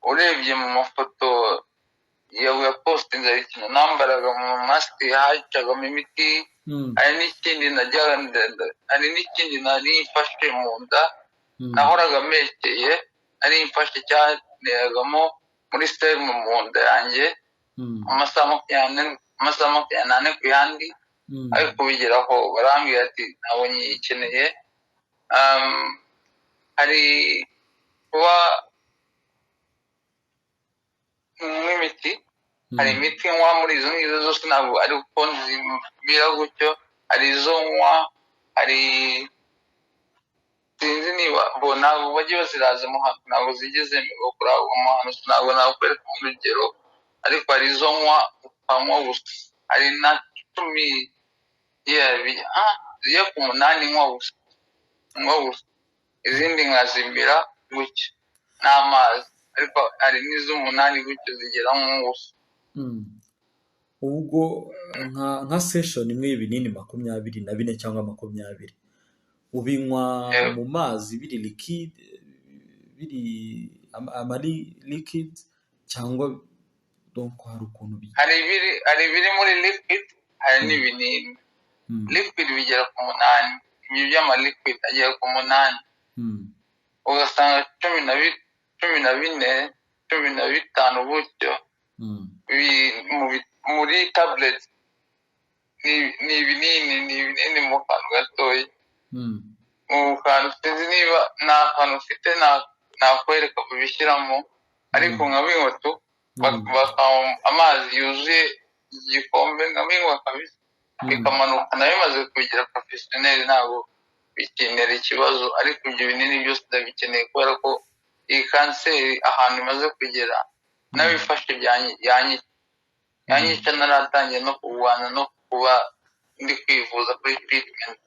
urebye mu mafoto ya postinze, hari ikintu nambaraga mu masike hacagamo imiti. Hari n'ikindi nari mfashe mu nda, nahoraga mekeye, nari mfashe cyaneragamo muri serumu mu nda yanjye amasaha 28 ku yandi. ariko kubigeraho barambwira ati ntabwo nyikeneye. Hari kuba nk'imiti, hari imiti nywa muri izo ngizo zose ntabwo ari uko nzimira gutyo. Hari izo nywa, hari sinzi niba ntabwo bajya bazirazamo hano, ntabwo zigeze bakora umuhano, ntabwo nakwereka urugero, ariko hari izo nywa ukanywa gusa. hari na 10 zijya ku 8 nywa gusa, izindi nkazimira gutya n'amazi, ariko hari n'iz'umunani gutyo zigera gusa. ubwo nka session imwe y'ibinini 24 cyangwa 20 ubinywa mu mazi biri liquid, biri amari liquid, cyangwa donc hari ukuntu hari ibiri muri liquid, hari n'ibinini. Liquid bigera ku 8, ibyo by'ama liquid agera ku 8, ugasanga 14, 15 gutyo muri tablet. ni ibinini mu kantu gatoya, mu kantu sinzi niba nta kantu ufite nakwereka kubishyiramo, ariko nkabinywa tu, amazi yuzuye igikombe nkabinywa kabisa, bikamanuka. nayo bimaze kubigira professionnel, ntabwo bikenera ikibazo. ariko ibyo binini byose ndabikeneye kubera ko iyi kanseri ahantu imaze kugera, nabifashe yanyica naratangiye no kurwana no kuba ndi kwivuza kuri treatment.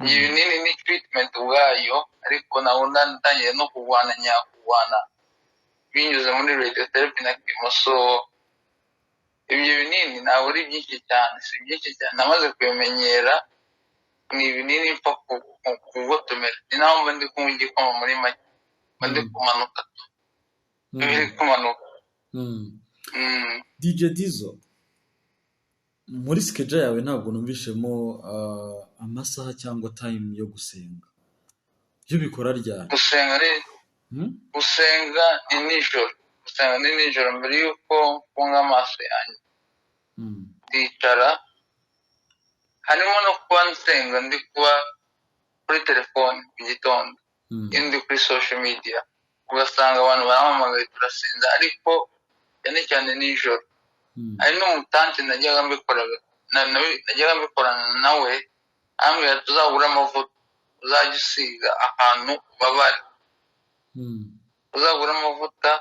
Iyi binini ni treatment ubwayo, ariko nabo natangiye no kurwana binyuze muri radiotherapy na chemo. So ibyo binini ntabwo ari byinshi cyane, si byinshi cyane, namaze kubimenyera. ni ibinini mpfa kugotomera, ni naho mba ndi kunywa igikoma muri make, mba ndi kumanuka biri kumanuka. DJ Dizzo, muri schedule yawe ntabwo numvishemo amasaha cyangwa time yo gusenga, byo bikora ryari? gusenga ni nijoro, mbere yuko mfunga amaso yanjye ndicara. harimo no kuba nsenga ndi kuba kuri telefone mu gitondo, ndi kuri social media, ugasanga abantu barampamagaye turasenza, ariko cyane cyane nijoro. hari n'umutante najyaga mbikorana nawe, ambwira tuzagura amavuta uzajya usiga ahantu ubabara, uzagura amavuta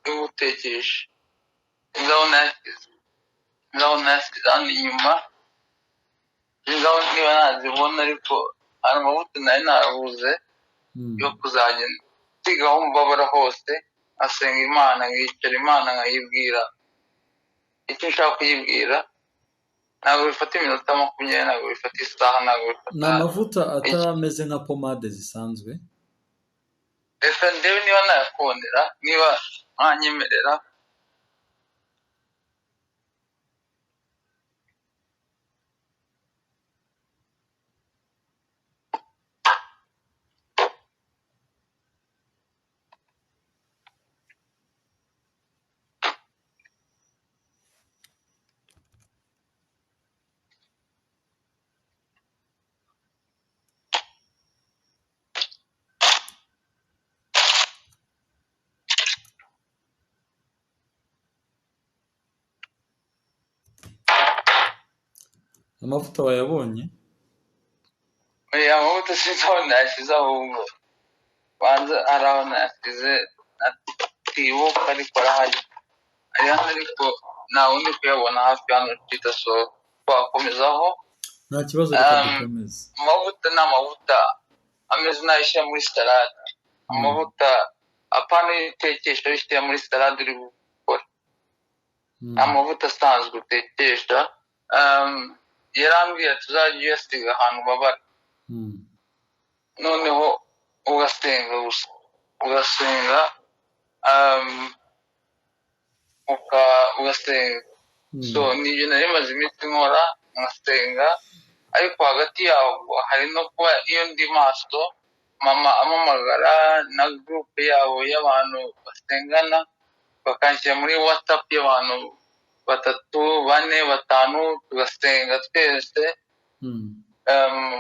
yo gutekesha. ngaho nasize hano inyuma, ngaho niba nazibona, ariko hari amavuta nari narabuze yo kuzajya nsigaho mbabara hose, asenga Imana, nkicara Imana nkayibwira icyo nshaka kuyibwira. ntabwo bifata iminota 20, ntabwo bifata isaha, ntabwo bifata. ni amavuta atameze nka pomade zisanzwe? reka ndebe niba nayakondera, niba ntanyemerera. amavuta wayabonye? amavuta sinzi aho nayashyize ahubwo banza hari aho nayashyize atibuka ariko arahari ari hano ariko nta wundi kuyabona hafi hano twita so twakomezaho. nta kibazo, reka dukomeze. Amavuta ni amavuta ameze n'ayishyira muri salade, amavuta apana utekesha ushyira muri salade uri gukora, amavuta asanzwe utekesha. Yarambwiye tuzajya uyasiga ahantu ubabara, noneho ugasenga gusa, ugasenga ugasenga. So nibyo nari maze iminsi nkora, ngasenga, ariko hagati yaho hari no kuba iyo ndi maso mama amamagara na gurupe yabo y'abantu basengana, bakanshyira muri WhatsApp y'abantu 3, 4, 5 tugasenga twese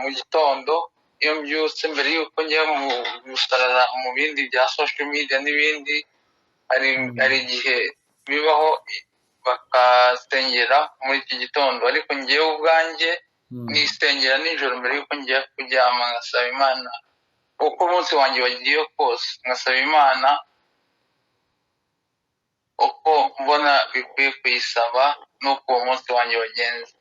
mu gitondo iyo mbyutse, mbere y'uko njya gusarara mu bindi bya social media n'ibindi. Hari igihe bibaho bakasengera muri iki gitondo, ariko njyewe ubwanjye nisengera nijoro mbere y'uko njya kuryama, ngasaba Imana uko umunsi wanjye wagiye kose, ngasaba Imana uko mbona bikwiye kuyisaba n'uko uwo munsi wanjye wagenze.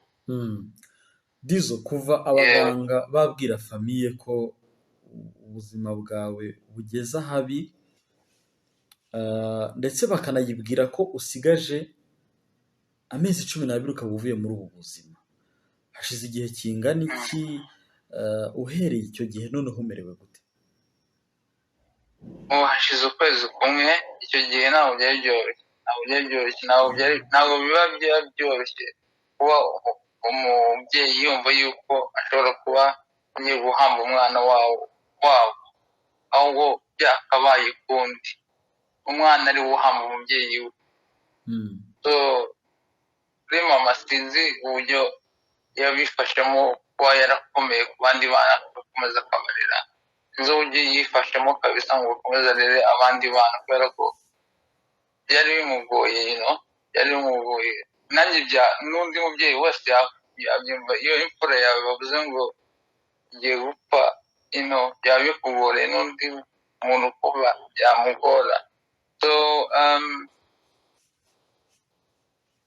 Dizo, kuva abaganga babwira famiye ko ubuzima bwawe bugeze ahabi, ndetse bakanayibwira ko usigaje amezi 12 ukaba uvuye muri ubu buzima, hashize igihe kingana iki? Uhereye icyo gihe noneho umerewe gute? Hashize ukwezi kumwe. Icyo gihe ntabwo byari byoroshye, ntabwo biba byoroshye kuba umubyeyi yumva yuko ashobora kuba agiye guhamba umwana wabo, ahubwo byakabaye ukundi, umwana ari we uhamba umubyeyi we. So kuri mama sinzi uburyo yabifashemo, kuba yarakomeye ku bandi bana agakomeza akabarera, sinzi uburyo yifashemo kabisa ngo akomeze arere abandi bana, kubera ko byari bimugoye, byari bimugoye. Nanjye n'undi mubyeyi wese yabyumva, iyo imfura yawe bavuze ngo igiye gupfa, byaba bikugoreye n'undi muntu kuba byamugora. So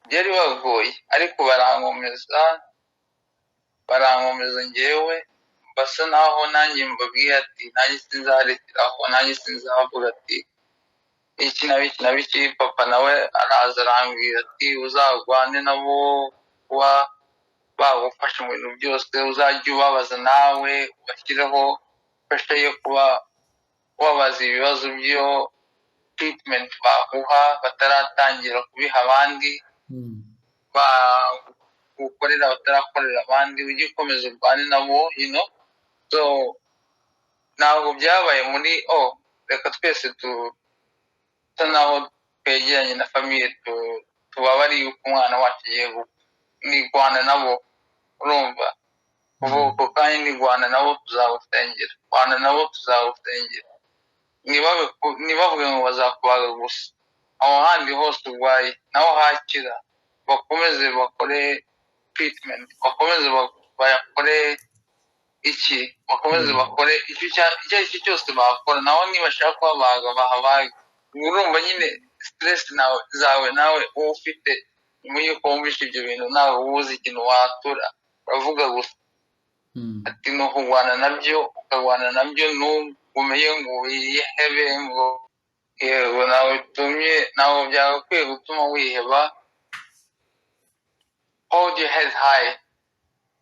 byari bagoye, ariko barankomeza njyewe, basa naho nanjye mbabwiye ati nanjye sinzarekeraho, nanjye sinzavuga ati iki na biki. Papa nawe araza arambwira ati uzagwane nabo, kuba bagufasha mu bintu byose, uzajya ubabaza nawe ubashyireho pressure yo kuba wabaza ibibazo byo treatment baguha bataratangira kubiha abandi, bagukorera batarakorera abandi, ujye ukomeza urwane nabo. So ntabwo byabaye muri reka twese tusa naho twegeranye na famiye tubabari yuko umwana wacu agiye gupfa, nigwana nabo, urumva, kuvuko kandi nigwana nabo tuzawusengera, gwana nabo tuzawusengera. Ntibavuge ngo bazakubaga gusa, aho handi hose urwaye naho hakira, bakomeze bakore treatment, bakomeze bakore bakomeze bakore icyo ari cyo cyose bakora. naho nibashaka kubabaga bahabage. Urumva nyine stress zawe nawe uba ufite nyuma y'uko wumvishe ibyo bintu, nawe ubuze ikintu watura, uravuga gusa ati ni ukugwana nabyo, ukagwana nabyo, ntugumeye ngo wihebe ngo yego, ntabwo byagakwiye gutuma wiheba. Hold your head high,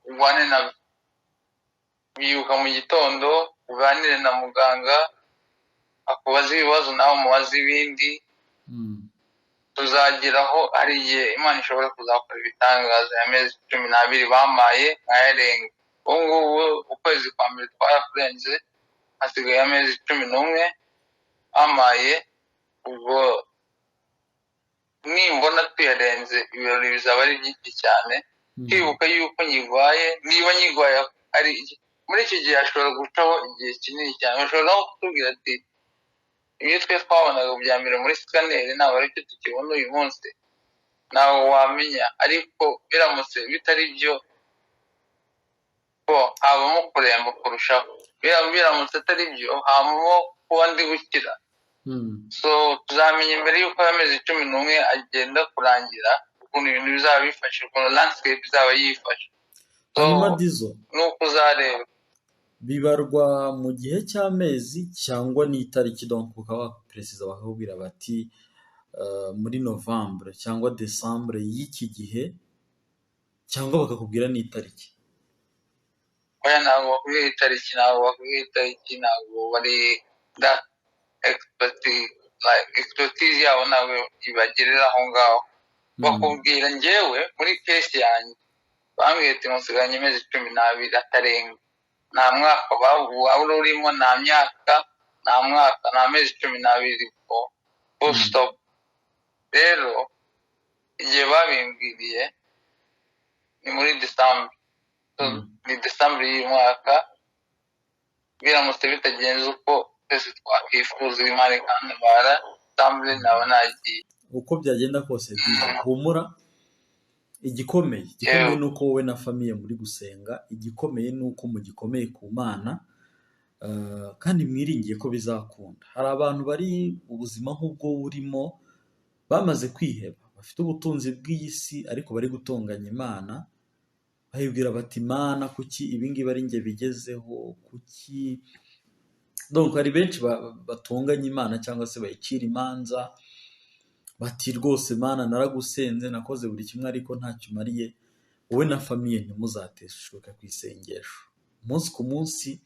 urwane nabyo. Byuka mu gitondo uganire na muganga, akubaza ibibazo nawe umubaza ibindi. Tuzageraho hari igihe Imana ishobora kuzakora ibitangaza. Amezi 12 bamaye nkayarenga, ubu ngubu ukwezi kwa mbere twarakurenze, hasigaye amezi 11 bamaye. Ubwo nimbona tuyarenze, ibirori bizaba ari byinshi cyane. Kwibuka yuko nyigwaye, niba nyigwaye ari muri iki gihe ashobora gucaho igihe kinini cyane, bashobora no kutubwira ati ibyo twe twabonaga bya mbere muri sikaneri ntabwo ari byo tukibona uyu munsi, ntawe wamenya. Ariko biramutse bitari byo, ko habamo kuremba kurushaho, biramutse atari byo habamo kuba ndi gukira. So tuzamenya mbere y'uko amezi 11 agenda kurangira ukuntu ibintu bizaba bifashe, ukuntu landscape izaba yifashe. hanyuma Dizo nuko uzareba bibarwa mu gihe cy'amezi cyangwa n'itariki, donc ukaba perezida bakakubwira bati muri Novembre cyangwa Decembre y'iki gihe, cyangwa bakakubwira n'itariki? oya, ntabwo bakubwira itariki, ntabwo bari that expertise yabo ntabwo ibagerera aho ngaho. Bakubwira njyewe muri case yanjye bambwiye ati musiganye amezi 12 atarenga, nta mwaka waba urimo, nta myaka, nta mwaka, nta mezi 12 ko full stop. Rero igihe babimbwiriye ni muri December, ni December y'uyu mwaka. Biramutse bitagenze uko twese twakwifuza, Imana ikantabara, December naba nagiye. Uko byagenda kose humura, igikomeye ni uko wowe na famiye muri gusenga, igikomeye ni uko mugikomeye ku Mana, kandi mwiringiye ko bizakunda. Hari abantu bari ubuzima nk'ubwo burimo bamaze kwiheba, bafite ubutunzi bw'iyi si ariko bari gutonganya Imana, bahibwira bati Mana kuki ibingibi ari njye bigezeho, kuki? Donc hari benshi batonganya Imana cyangwa se bayicira imanza, bati rwose Mana naragusenze, nakoze buri kimwe ariko ntacyo umariye. Wowe na famiye ntimuzateshuka ku isengesho, umunsi ku munsi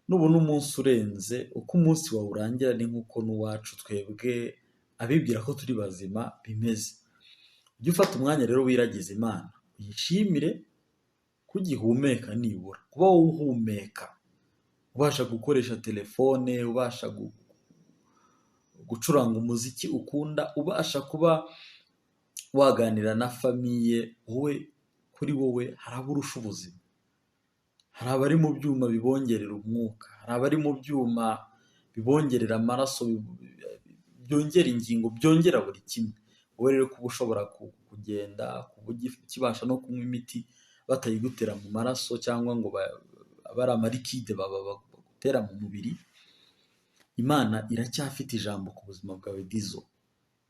nubona umunsi urenze, uko umunsi wawe urangira ni nk'uko n'uwacu twebwe abibwira ko turi bazima bimeze. Ujye ufata umwanya rero wiragiza Imana, uyishimire kugihumeka, nibura kuba wowe uhumeka, ubasha gukoresha telefone, ubasha gucuranga umuziki ukunda, ubasha kuba waganira na famiye. Wowe kuri wowe haraburusha ubuzima. Hari abari mu byuma bibongerera umwuka, hari abari mu byuma bibongerera amaraso, byongera ingingo, byongera buri kimwe. Wowe rero kuba ushobora kugenda, kuba ukibasha no kunywa imiti batayigutera mu maraso, cyangwa ngo abari amarikide bagutera mu mubiri, Imana iracyafite ijambo ku buzima bwawe Dizo.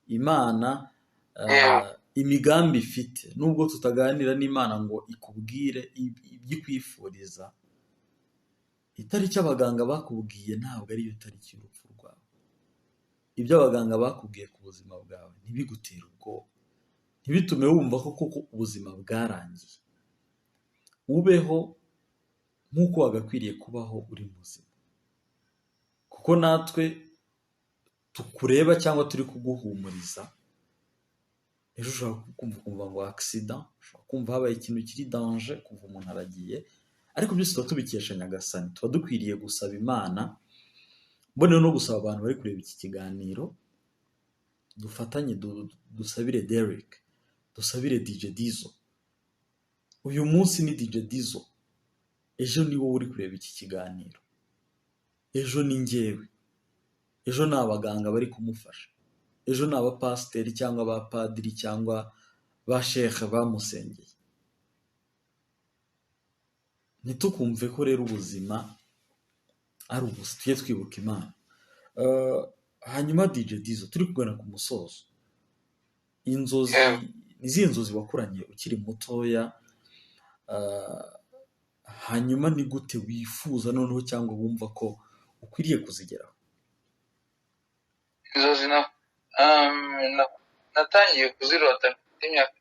Imana imigambi ifite, nubwo tutaganira n'Imana ngo ikubwire ibyo ikwifuriza, itariki abaganga bakubwiye ntabwo ariyo tariki y'urupfu rwawe. Ibyo abaganga bakubwiye ku buzima bwawe ntibigutere ubwoba, ntibitume wumva ko koko ubuzima bwarangiye. Ubeho nk'uko wagakwiriye kubaho uri muzima, kuko natwe tukureba cyangwa turi kuguhumuriza. Ejo ushobora kumva ngo accident, ushobora kumva habaye ikintu kiri danger, kuva umuntu aragiye, ariko byose tuba tubikesha Nyagasani. Tuba dukwiriye gusaba Imana. Mbone no gusaba abantu bari kureba iki kiganiro, dufatanye dusabire Derek, dusabire DJ Dizo. Uyu munsi ni DJ Dizo, ejo ni wowe uri kureba iki kiganiro, ejo ni njyewe, ejo ni abaganga bari kumufasha, ejo ni abapasiteri cyangwa abapadiri cyangwa ba sheikh bamusengeye. Ntitukumve ko rero ubuzima ari ubusa, tujye twibuka Imana. Hanyuma DJ Dizo, turi kugana ku musozo, inzozi nizihe nzozi wakuranye ukiri mutoya, hanyuma ni gute wifuza noneho cyangwa wumva ko ukwiriye kuzigeraho? inzozi natangiye kuzirota mfite imyaka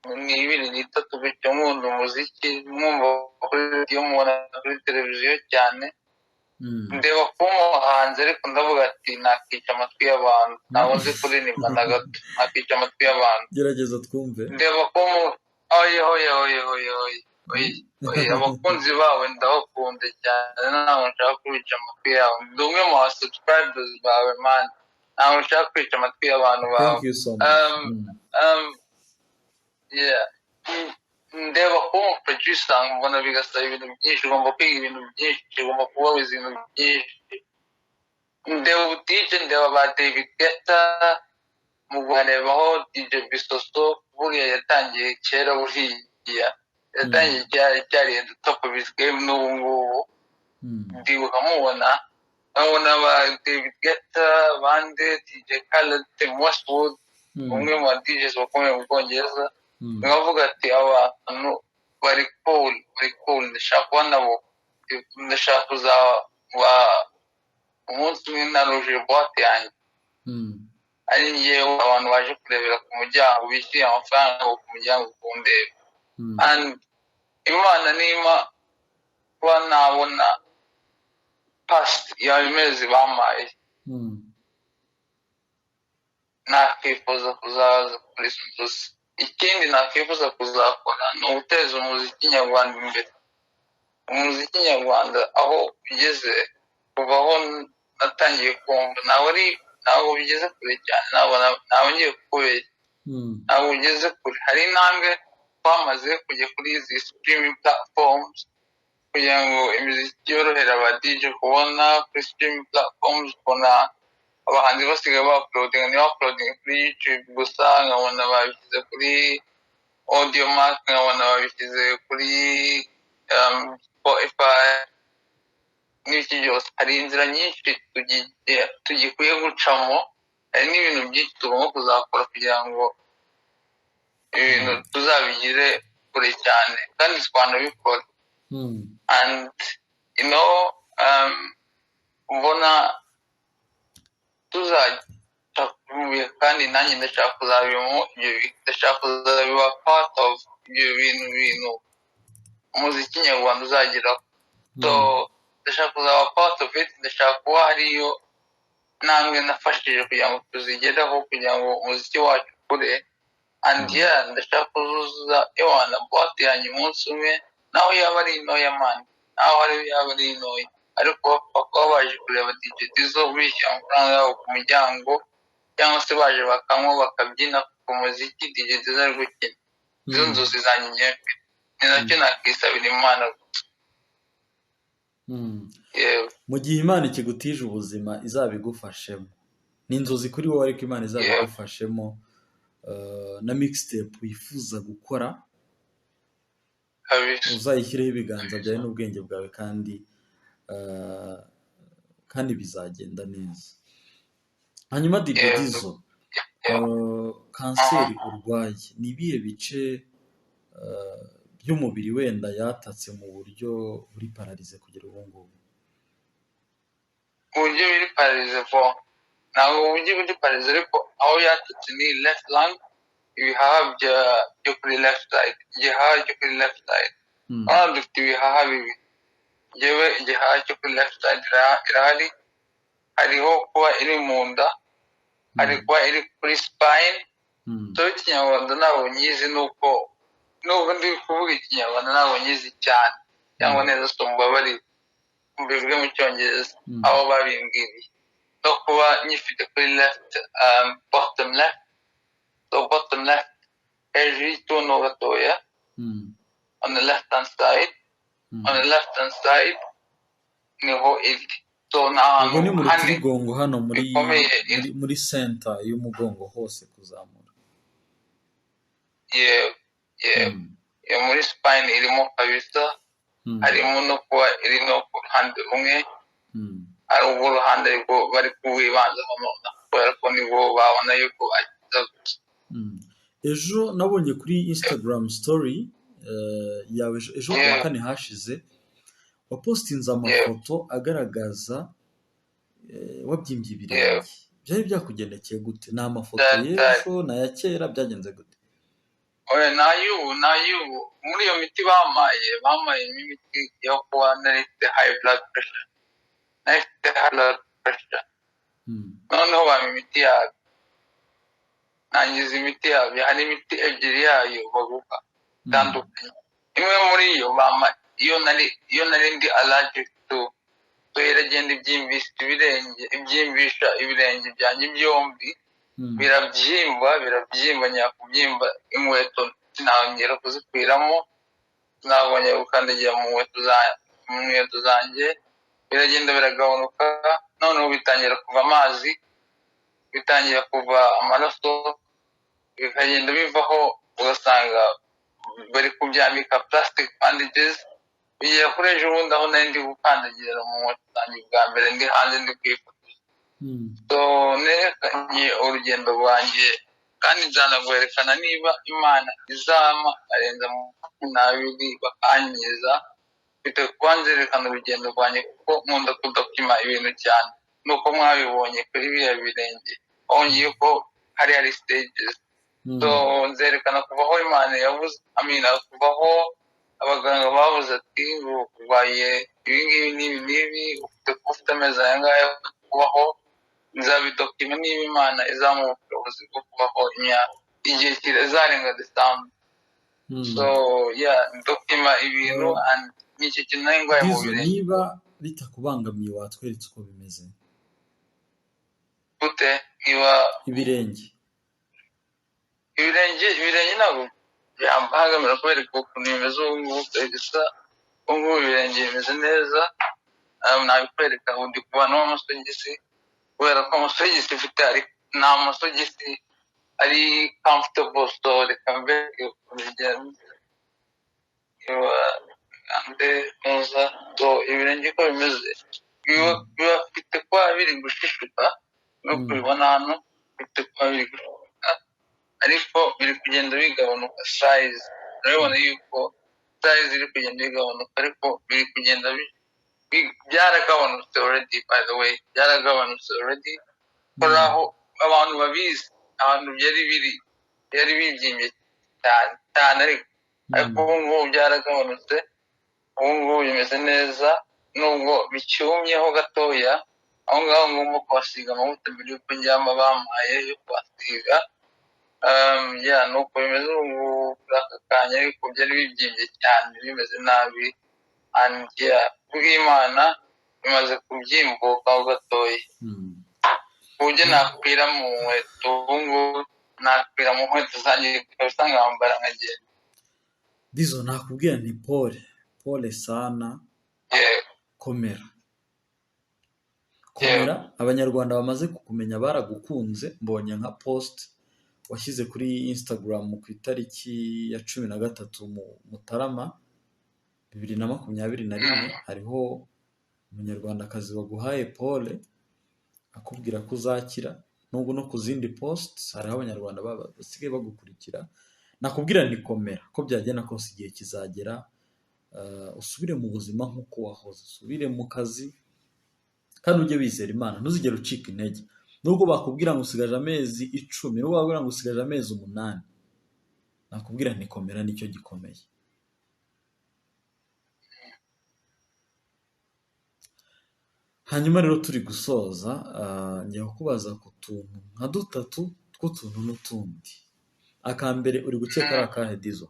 12 bityo nkunda umuziki, mwumva kuri radio, mubona kuri televiziyo cyane, ndeba ko umuhanzi, ariko ndavuga ati nakica amatwi y'abantu, ntabwo nzi kuririmba na gato, nakica amatwi y'abantu. Gerageza twumve. Ndeba ko abakunzi bawe ndabakunda cyane, ntabwo nshaka kwica amatwi yabo. Ndi umwe mu ba subscribers bawe man, ntabwo nshaka kwica amatwi y'abantu bawe. Thank you so much. Ndeba ko producer, mbona bigasaba ibintu byinshi, ugomba kwiga ibintu byinshi, ugomba kuba wize ibintu byinshi. Ndeba ubutije, ndeba ba David Guetta, mu guhanebaho DJ Bisoso, buriya yatangiye kera buriya. yatangiye cyari at the top of his game n'ubu ngubu ndibuka mubona ba David Guetta, bande DJ Khaled, Tim Westwood, umwe mu ba DJs bakomeye mu Bwongereza. Nkavuga ati abantu bari cool ndashaka kuba nabo, ndashaka kuzaba umunsi umwe naruje boîte yanjye ari njyewe abantu baje kurebera ku muryango bishyuye amafaranga ku muryango kundeba. And Imana nima kuba nabona past y'amezi bamaye nakwifuza kuzaza kuri Santos. Ikindi nakwifuza kuzakora ni uguteza umuziki nyarwanda imbere. Umuziki nyarwanda aho ugeze kuva aho natangiye kumva ntabwo bigeze kure cyane, ntabwo ngiye kukubeshya, ntabwo ugeze kure. Hari intambwe twamaze kujya kuri izi streaming platforms kugira ngo imiziki yorohera aba DJ kubona kuri streaming platforms, kubona abahanzi basigaye ba-uploading, ni ba-uploading kuri YouTube gusa, nkabona babishyize kuri Audiomack, nkabona babishyize kuri Spotify n'ibiki byose. Hari inzira nyinshi tugikwiye gucamo, hari n'ibintu byinshi tugomba kuzakora kugira ngo ibintu tuzabigire kure cyane kandi twanabikora. And mbona tuzacakuye kandi nanjye ndashaka kuzabibamo ibyo bintu, ndashaka kuzabiba part of ibyo bintu umuziki nyarwanda uzageraho. So ndashaka kuzaba part of it, ndashaka kuba hariyo namwe nafashije kugira ngo tuzigeraho, kugira ngo umuziki wacu ukure. And ndashaka kuzuza ewana boîte yanjye umunsi umwe, naho yaba ari intoya mani, naho yaba ari intoya, ariko bakaba baje kureba DJ Dizzo bishyura amafaranga yabo ku muryango, cyangwa se baje bakanywa bakabyina ku muziki DJ Dizzo ari gukina. Izo nzozi zanjye njyewe ni nacyo nakisabira Imana. Mu gihe Imana ikigutije ubuzima izabigufashemo, ni inzozi kuri wowe ariko Imana izabigufashemo. Na mixtape wifuza gukora uzayishyireho ibiganza byawe n'ubwenge bwawe, kandi bizagenda neza. Hanyuma DJ Dizzo, kanseri urwaye ni ibihe bice by'umubiri wenda yatatse mu buryo buri pararize kugera ubu ngubu? Uburyo biri pararize ntabwo uburyo buri pararize, ariko aho yatatse ni left lung, ibihaha byo kuri left side, igihaha cyo kuri left side. Dufite ibihaha bibiri, njyewe igihaha cyo kuri left side irahari, hariho kuba iri mu nda, hari kuba iri kuri spine. So ikinyarwanda ntabwo nyizi, nubwo ndi kuvuga ikinyarwanda ntabwo nyizi cyane cyangwa neza, so mbabarire mbivuge mu cyongereza aho babimbwiriye. No kuba nyifite kuri left, bottom left, so bottom left hejuru y'ituno gatoya, on the left hand side, on the left hand side niho iri. So ubwo ni mu rutirigongo hano muri center y'umugongo hose kuzamura. Muri spine irimo kabisa, harimo no kuba iri no ku ruhande rumwe, ari urwo ruhande ariko bari kuwibanzaho kubera ko nibo babona yuko bakiza gusa. Ejo nabonye kuri Instagram story yawe, ejo kuwa kane hashize, wapostinze amafoto agaragaza wabyimbye ibirenge. Byari byakugendekeye gute? Ni amafoto y'ejo n'aya kera, byagenze gute? N'ay'ubu muri iyo miti bamaye imiti yo kuba narifite high blood pressure, noneho bampa imiti yabyo, nangiza imiti yabyo. Hari imiti ebyiri yayo baguha itandukanye. Imwe muri yo iyo nari ndi allergic to, so iragenda ibyimbisha ibirenge byanjye byombi, birabyimba nyakubyimba, inkweto sinongera kuzikwiramo, sinabongera gukandagira mu nkweto zanjye, biragenda biragabanuka. Noneho bitangira kuva amazi, bitangira kuva amaraso, bikagenda bivaho, ugasanga bari kubyambika plastic bandages bigera kuri ejo bundi aho nari ndi gukandagira mu nkweto zanjye bwa mbere ndi hanze ndi kwifotoza. So nerekanye urugendo rwanjye kandi nzanagwerekana niba Imana izampa arenza mu 20 bakanyiza mfite kuba nzerekana urugendo rwanjye kuko nkunda kudokima ibintu cyane nuko mwabibonye kuri biriya birenge wongeye ko hari stages. So nzerekana kuva aho Imana yavuze kuva aho abaganga bavuze ati urwaye ibingibi n'ibi ufite amezi aya ngaya kubaho, nzabidokima niba Imana izamuha ubushobozi bwo kubaho igihe kizarenga Desambu. So ndokima ibintu n'icyo kintu nari ndwaye mu birenge. Niba bitakubangamiye watweretse uko bimeze gute? Niba ibirenge ntabwo byambangamira kubereka ukuntu bimeze ubu ngubu gusa ubu ngubu ibirenge bimeze neza. Nabikwereka aho ndi kuvanamo amasogisi kubera ko amasogisi ufite ni amasogisi ari comfortable. So reka mbere urugendo neza. So ibirenge ko bimeze bifite kuba biri gushishuka no kubibona hano bifite kuba biri gushishuka ariko biri kugenda bigabanuka size. Urabibona yuko size iri kugenda bigabanuka ariko biri kugenda byaragabanutse already. By the way, byaragabanutse already kuri aho abantu babizi, ahantu byari bibyimbye cyane ariko ubu ngubu byaragabanutse. Ubu ngubu bimeze neza nubwo bicyumyeho gatoya. Aho ngaho ngomba kuhasiga amavuta mbere yuko njyama bampaye yo kuhasiga. Nuko bimeze ubu kuri aka kanya ariko byari bibyimbye cyane bimeze nabi. Bw'Imana bimaze kubyimbukaho gatoya ku buryo nakwira mu nkweto. Ubu ngubu nakwira mu nkweto zanjye kabisa nkambara nkagenda. Dizo nakubwira ni pole sana. Komera. Abanyarwanda bamaze kukumenya baragukunze. Mbonye nka post washyize kuri Instagram ku itariki ya 13 Mutarama 2021 hariho umunyarwandakazi waguhaye pole akubwira ko uzakira. Nubwo no ku zindi posts hariho abanyarwanda basigaye bagukurikira. Nakubwira ni komera, ko byagenda kose igihe kizagera usubire mu buzima nk'uko wahoze, usubire mu kazi kandi ujye wizera Imana, ntuzigere ucika intege. Nubwo bakubwira ngo usigaje amezi 10, nubwo bakubwira ngo usigaje amezi 8, nakubwira ni komera, nicyo gikomeye. Hanyuma rero turi gusoza, ngiye kukubaza ku tuntu nka 3 tw'utuntu n'utundi. Akambere uri gukeka ari akahe Dizo?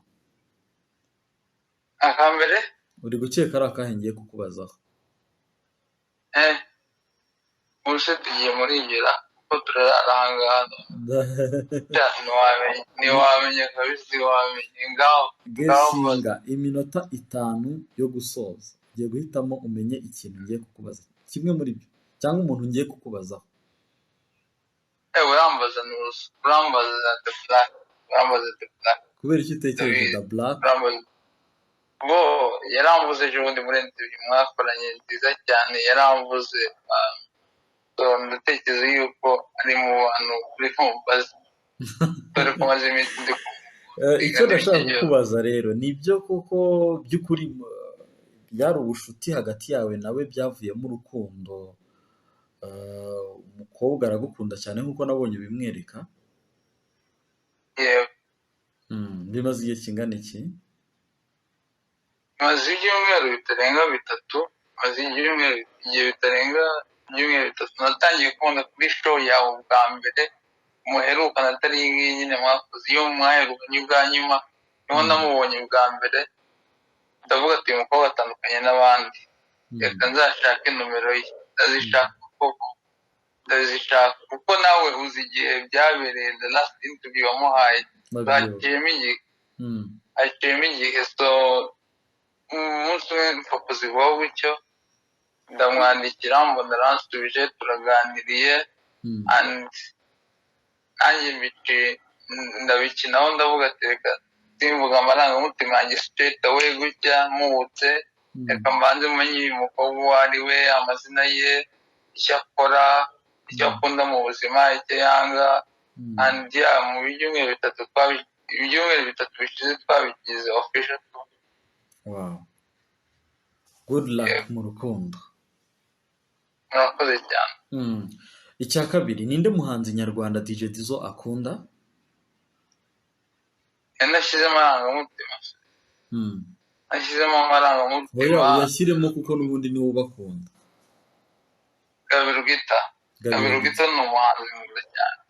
Akambere uri gukeka ari akahe ngiye kukubazaho? Ubuse tugiye muri ngira kuko turarangana. Ntiwamenye kabisa, wamenye ngaho. Gesinga iminota 5 yo gusoza. Ngiye guhitamo umenye ikintu ngiye kukubaza. Kimwe muri byo cyangwa umuntu ngiye kukubazaho. Urambaza nusu, urambaza the black. Kubera icyo utekereza the black? Yaramvuze ejo bundi muri interview mwakoranye nziza cyane. Yaramvuze ndatekereza yuko ari mu bantu kuri kumbaza. Dore ko maze iminsi ndi icyo ndashaka kukubaza rero nibyo koko by'ukuri byari ubushuti hagati yawe nawe byavuyemo urukundo? Umukobwa aragukunda cyane nk'uko nabonye bimwereka? Bimaze igihe kingana iki? Maze ibyumweru bitarenga 3. Maze igihe bitarenga ibyumweru 3. Natangiye kubona kuri show yawe bwa mbere muherukana, atari iyi ngiyi nyine mwakoze. Iyo mwaherukanye bwa nyuma niho namubonye bwa mbere. Ndavuga ati uyu mukobwa atandukanye n'abandi, reka nzashake nomero ye. Ndazishaka kuko nawe uzi igihe byabereye. The last interview wamuhaye haciyemo igihe. So umunsi umwe mfakuza iwawe gutyo ndamwandikira, mbona aransubije, turaganiriye nanjye ndabikinaho. ndavuga ati reka simvuga amarangamutima yanjye straight away gutya mubutse, reka mbanze umenye uyu mukobwa uwo ari we, amazina ye, icyo akora, icyo akunda mu buzima, icyo yanga, and mu byumweru bitatu bishize twabigize official. Wow, good luck mu rukundo. Murakoze cyane. Icya kabiri, ninde muhanzi nyarwanda DJ Dizzo akunda? Yanashyizemo amarangamutima. Nashyizemo amarangamutima. Oya, uyashyiremo kuko n'ubundi niwe ubakunda. Gabiro Gita ni umuhanzi mwiza cyane.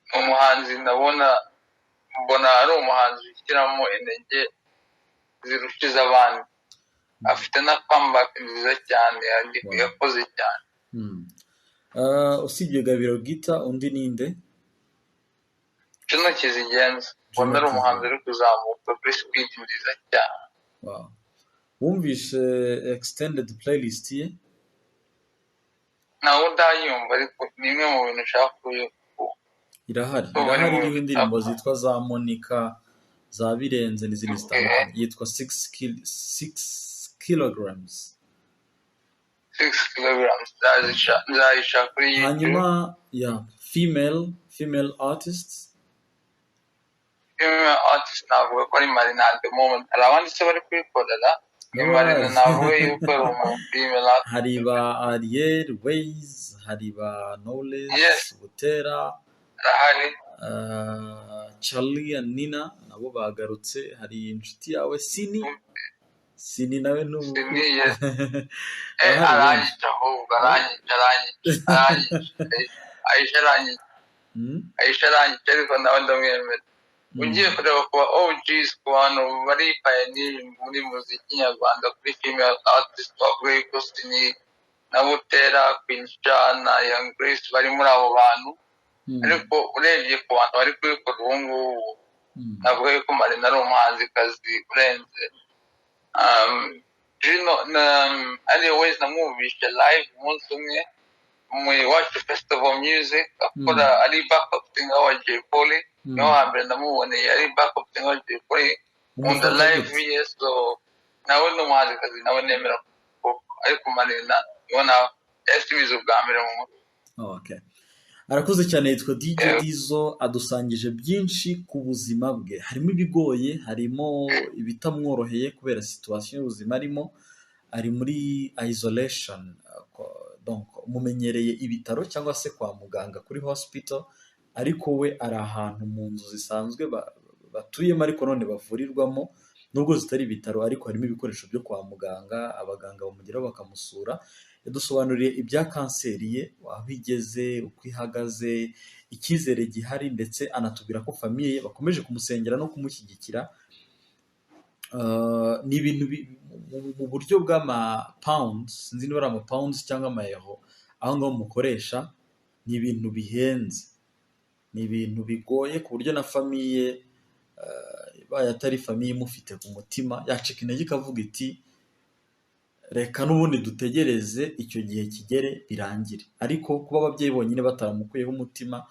Ni umuhanzi mbona ari umuhanzi ushyiramo intege zirushize abandi. Afite na comeback nziza cyane, yakoze cyane. Usibye Gabiro Gita, undi ninde? Juno Kizigenza, mbona ari umuhanzi uri kuzamuka kuri speed nziza cyane. Wow. Wumvishe extended playlist ye? Nawe ndayumva, ariko ni imwe mu bintu ushaka kuyumva. Irahari iriho indirimbo zitwa za Monica, za Birenze n'izindi zitandukanye. Yitwa 6 kilograms. 6 kilograms nzayishaka kuri YouTube. Hanyuma female artists. Female artist navuga ko ari Marina at the moment. Hari abandi se bari kuyikorera. Marina navuga yuko ari female artist. Hari ba Ariel Ways, hari ba Knowledge, Butera, hari Charlie and Nina nabo bagarutse. Hari inshuti yawe Sini nawe n'ubu. Arangije ahubwo Aisha arangije ariko nawe ndamwemera. Ugiye kureba kuba OGs, ku bantu bari pioneer muri muziki nyarwanda kuri female artist, bavuga ko Sini na Butera, Queen Cha na Young Grace bari muri abo bantu. Ariko urebye ku bantu bari kubikora ubu ngubu, navuga yuko Marina ari umuhanzikazi urenze. Anyways, namwumvishe live umunsi umwe mu Iwacu Festival Music, akora ari backup singer wa Jay Polly. Niho hambere namuboneye ari backup singer wa Jay Polly on the live. Yes, so nawe n'umuhanzikazi nawe nemera kuko ariko Marina ubona yasubiza ubwa mbere mu mutwe. Okay. Arakoze cyane, yitwa DJ Dizzo, adusangije byinshi ku buzima bwe. Harimo ibigoye, harimo ibitamworoheye kubera situation y'ubuzima arimo. Ari muri isolation, donc umumenyereye ibitaro cyangwa se kwa muganga kuri hospital, ariko we ari ahantu mu nzu zisanzwe batuyemo ariko none bavurirwamo, nubwo zitari ibitaro ariko harimo ibikoresho byo kwa muganga, abaganga bamugeraho bakamusura. Yadusobanuriye ibya kanseri ye, aho igeze, uko ihagaze, icyizere gihari, ndetse anatubwira ko famiye ye bakomeje kumusengera no kumushyigikira. Ni ibintu mu buryo bw'ama-pounds, sinzi niba ari ama-pounds cyangwa ama-euro, aho ngaho mukoresha, ni ibintu bihenze, ni ibintu bigoye ku buryo na famiye ibaye atari famiye imufite ku mutima, yacika intege ikavuga iti reka n'ubundi dutegereze icyo gihe kigere birangire. Ariko kuba ababyeyi bonyine bataramukuyeho umutima,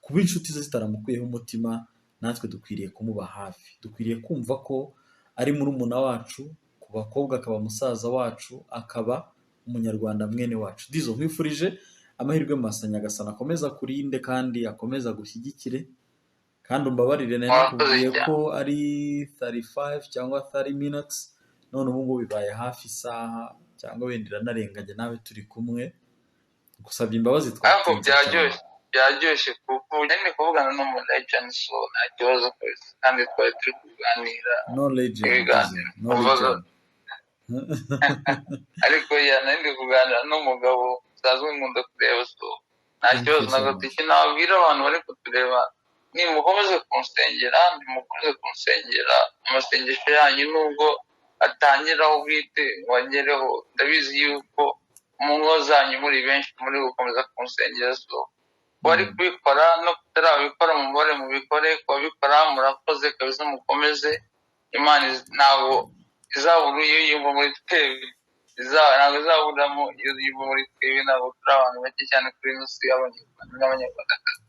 kuba inshuti ze zitaramukuyeho umutima, natwe dukwiriye kumuba hafi. Dukwiriye kumva ko ari murumuna wacu, ku bakobwa akaba musaza wacu, akaba umunyarwanda mwene wacu. Dizzo, nkwifurije amahirwe masa, Nyagasani akomeza kurinde kandi akomeza gushyigikire, kandi umbabarire nakubwiye ko ari 35 cyangwa 30 minutes, none ubu ngubu bibaye hafi isaha cyangwa wenda iranarenganye nawe turi kumwe. Gusabye imbabazi twatinze byaryoshye kuko nyine kuvugana no mu legend, so nta kibazo kandi twari turi kuganira no legend. Ariko yanandi kuganira n'umugabo uzazwe nkunda kureba, so nta kibazo na gato. Iki nabwira abantu bari kutureba, nimukomeze kunsengera, amasengesho yanyu nubwo atangiraho bwite wangereho, ndabizi yuko mu ngo zanyu muri benshi muri gukomeza kunsengera, so bari kubikora no kutarabikora mubare mubikore, kubabikora murakoze kabisa, mukomeze. Imana ntabwo izabura iyo yumva muri twebwe, ntabwo izaburamo iyo yumva muri twebwe. Ntabwo turi abantu bake cyane kuri ino si y'abanyarwanda n'abanyarwandakazi,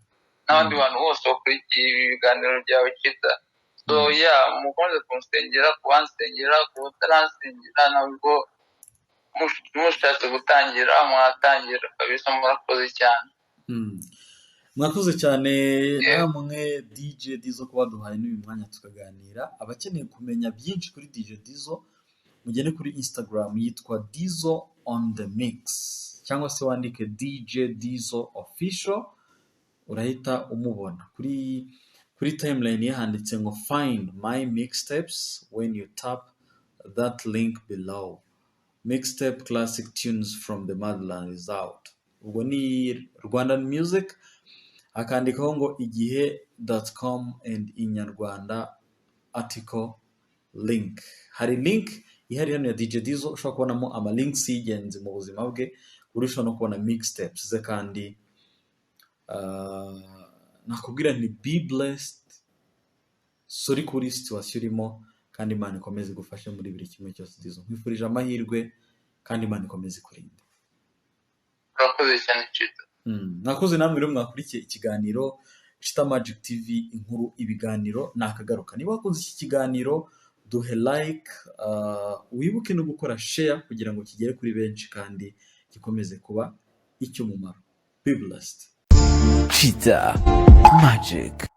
n'abandi bantu bose bakurikiye ibi biganiro byawe Chita. So mukomeze kunsengera, kubansengera, kubutaransengera nabwo mushatse gutangira mwatangira kabisa, murakoze cyane. mwakoze cyane namwe DJ Dizzo kuba duhaye n'uyu mwanya tukaganira. Abakeneye kumenya byinshi kuri DJ Dizzo mugende kuri Instagram yitwa Dizzo on the Mix, cyangwa se wandike DJ Dizzo official urahita umubona. Kuri timeline ye handitse ngo find my mixtapes when you tap that link below. Mixtape classic tunes from the motherland is out. Ubwo ni Rwandan music, akandikaho ngo igihe.com and inyarwanda article link. Hari link ihari hano ya DJ Dizzo ushobora kubonamo ama links y'ingenzi mu buzima bwe, urushaho no kubona mixtapes ze, kandi nakubwira ni be blessed. Sorry kuri situation urimo, kandi Imana ikomeze gufashe muri buri kimwe cyose Dizzo. Nkwifurije amahirwe kandi Imana ikomeze kurinda. Murakoze cyane Chita. Nakoze namwe rero mwakurikiye ikiganiro Chita Magic TV, inkuru ibiganiro nakagaruka. Niba wakunze iki kiganiro duhe like, wibuke no gukora share kugira ngo kigere kuri benshi kandi gikomeze kuba icy'umumaro. Be blessed. Chita Magic.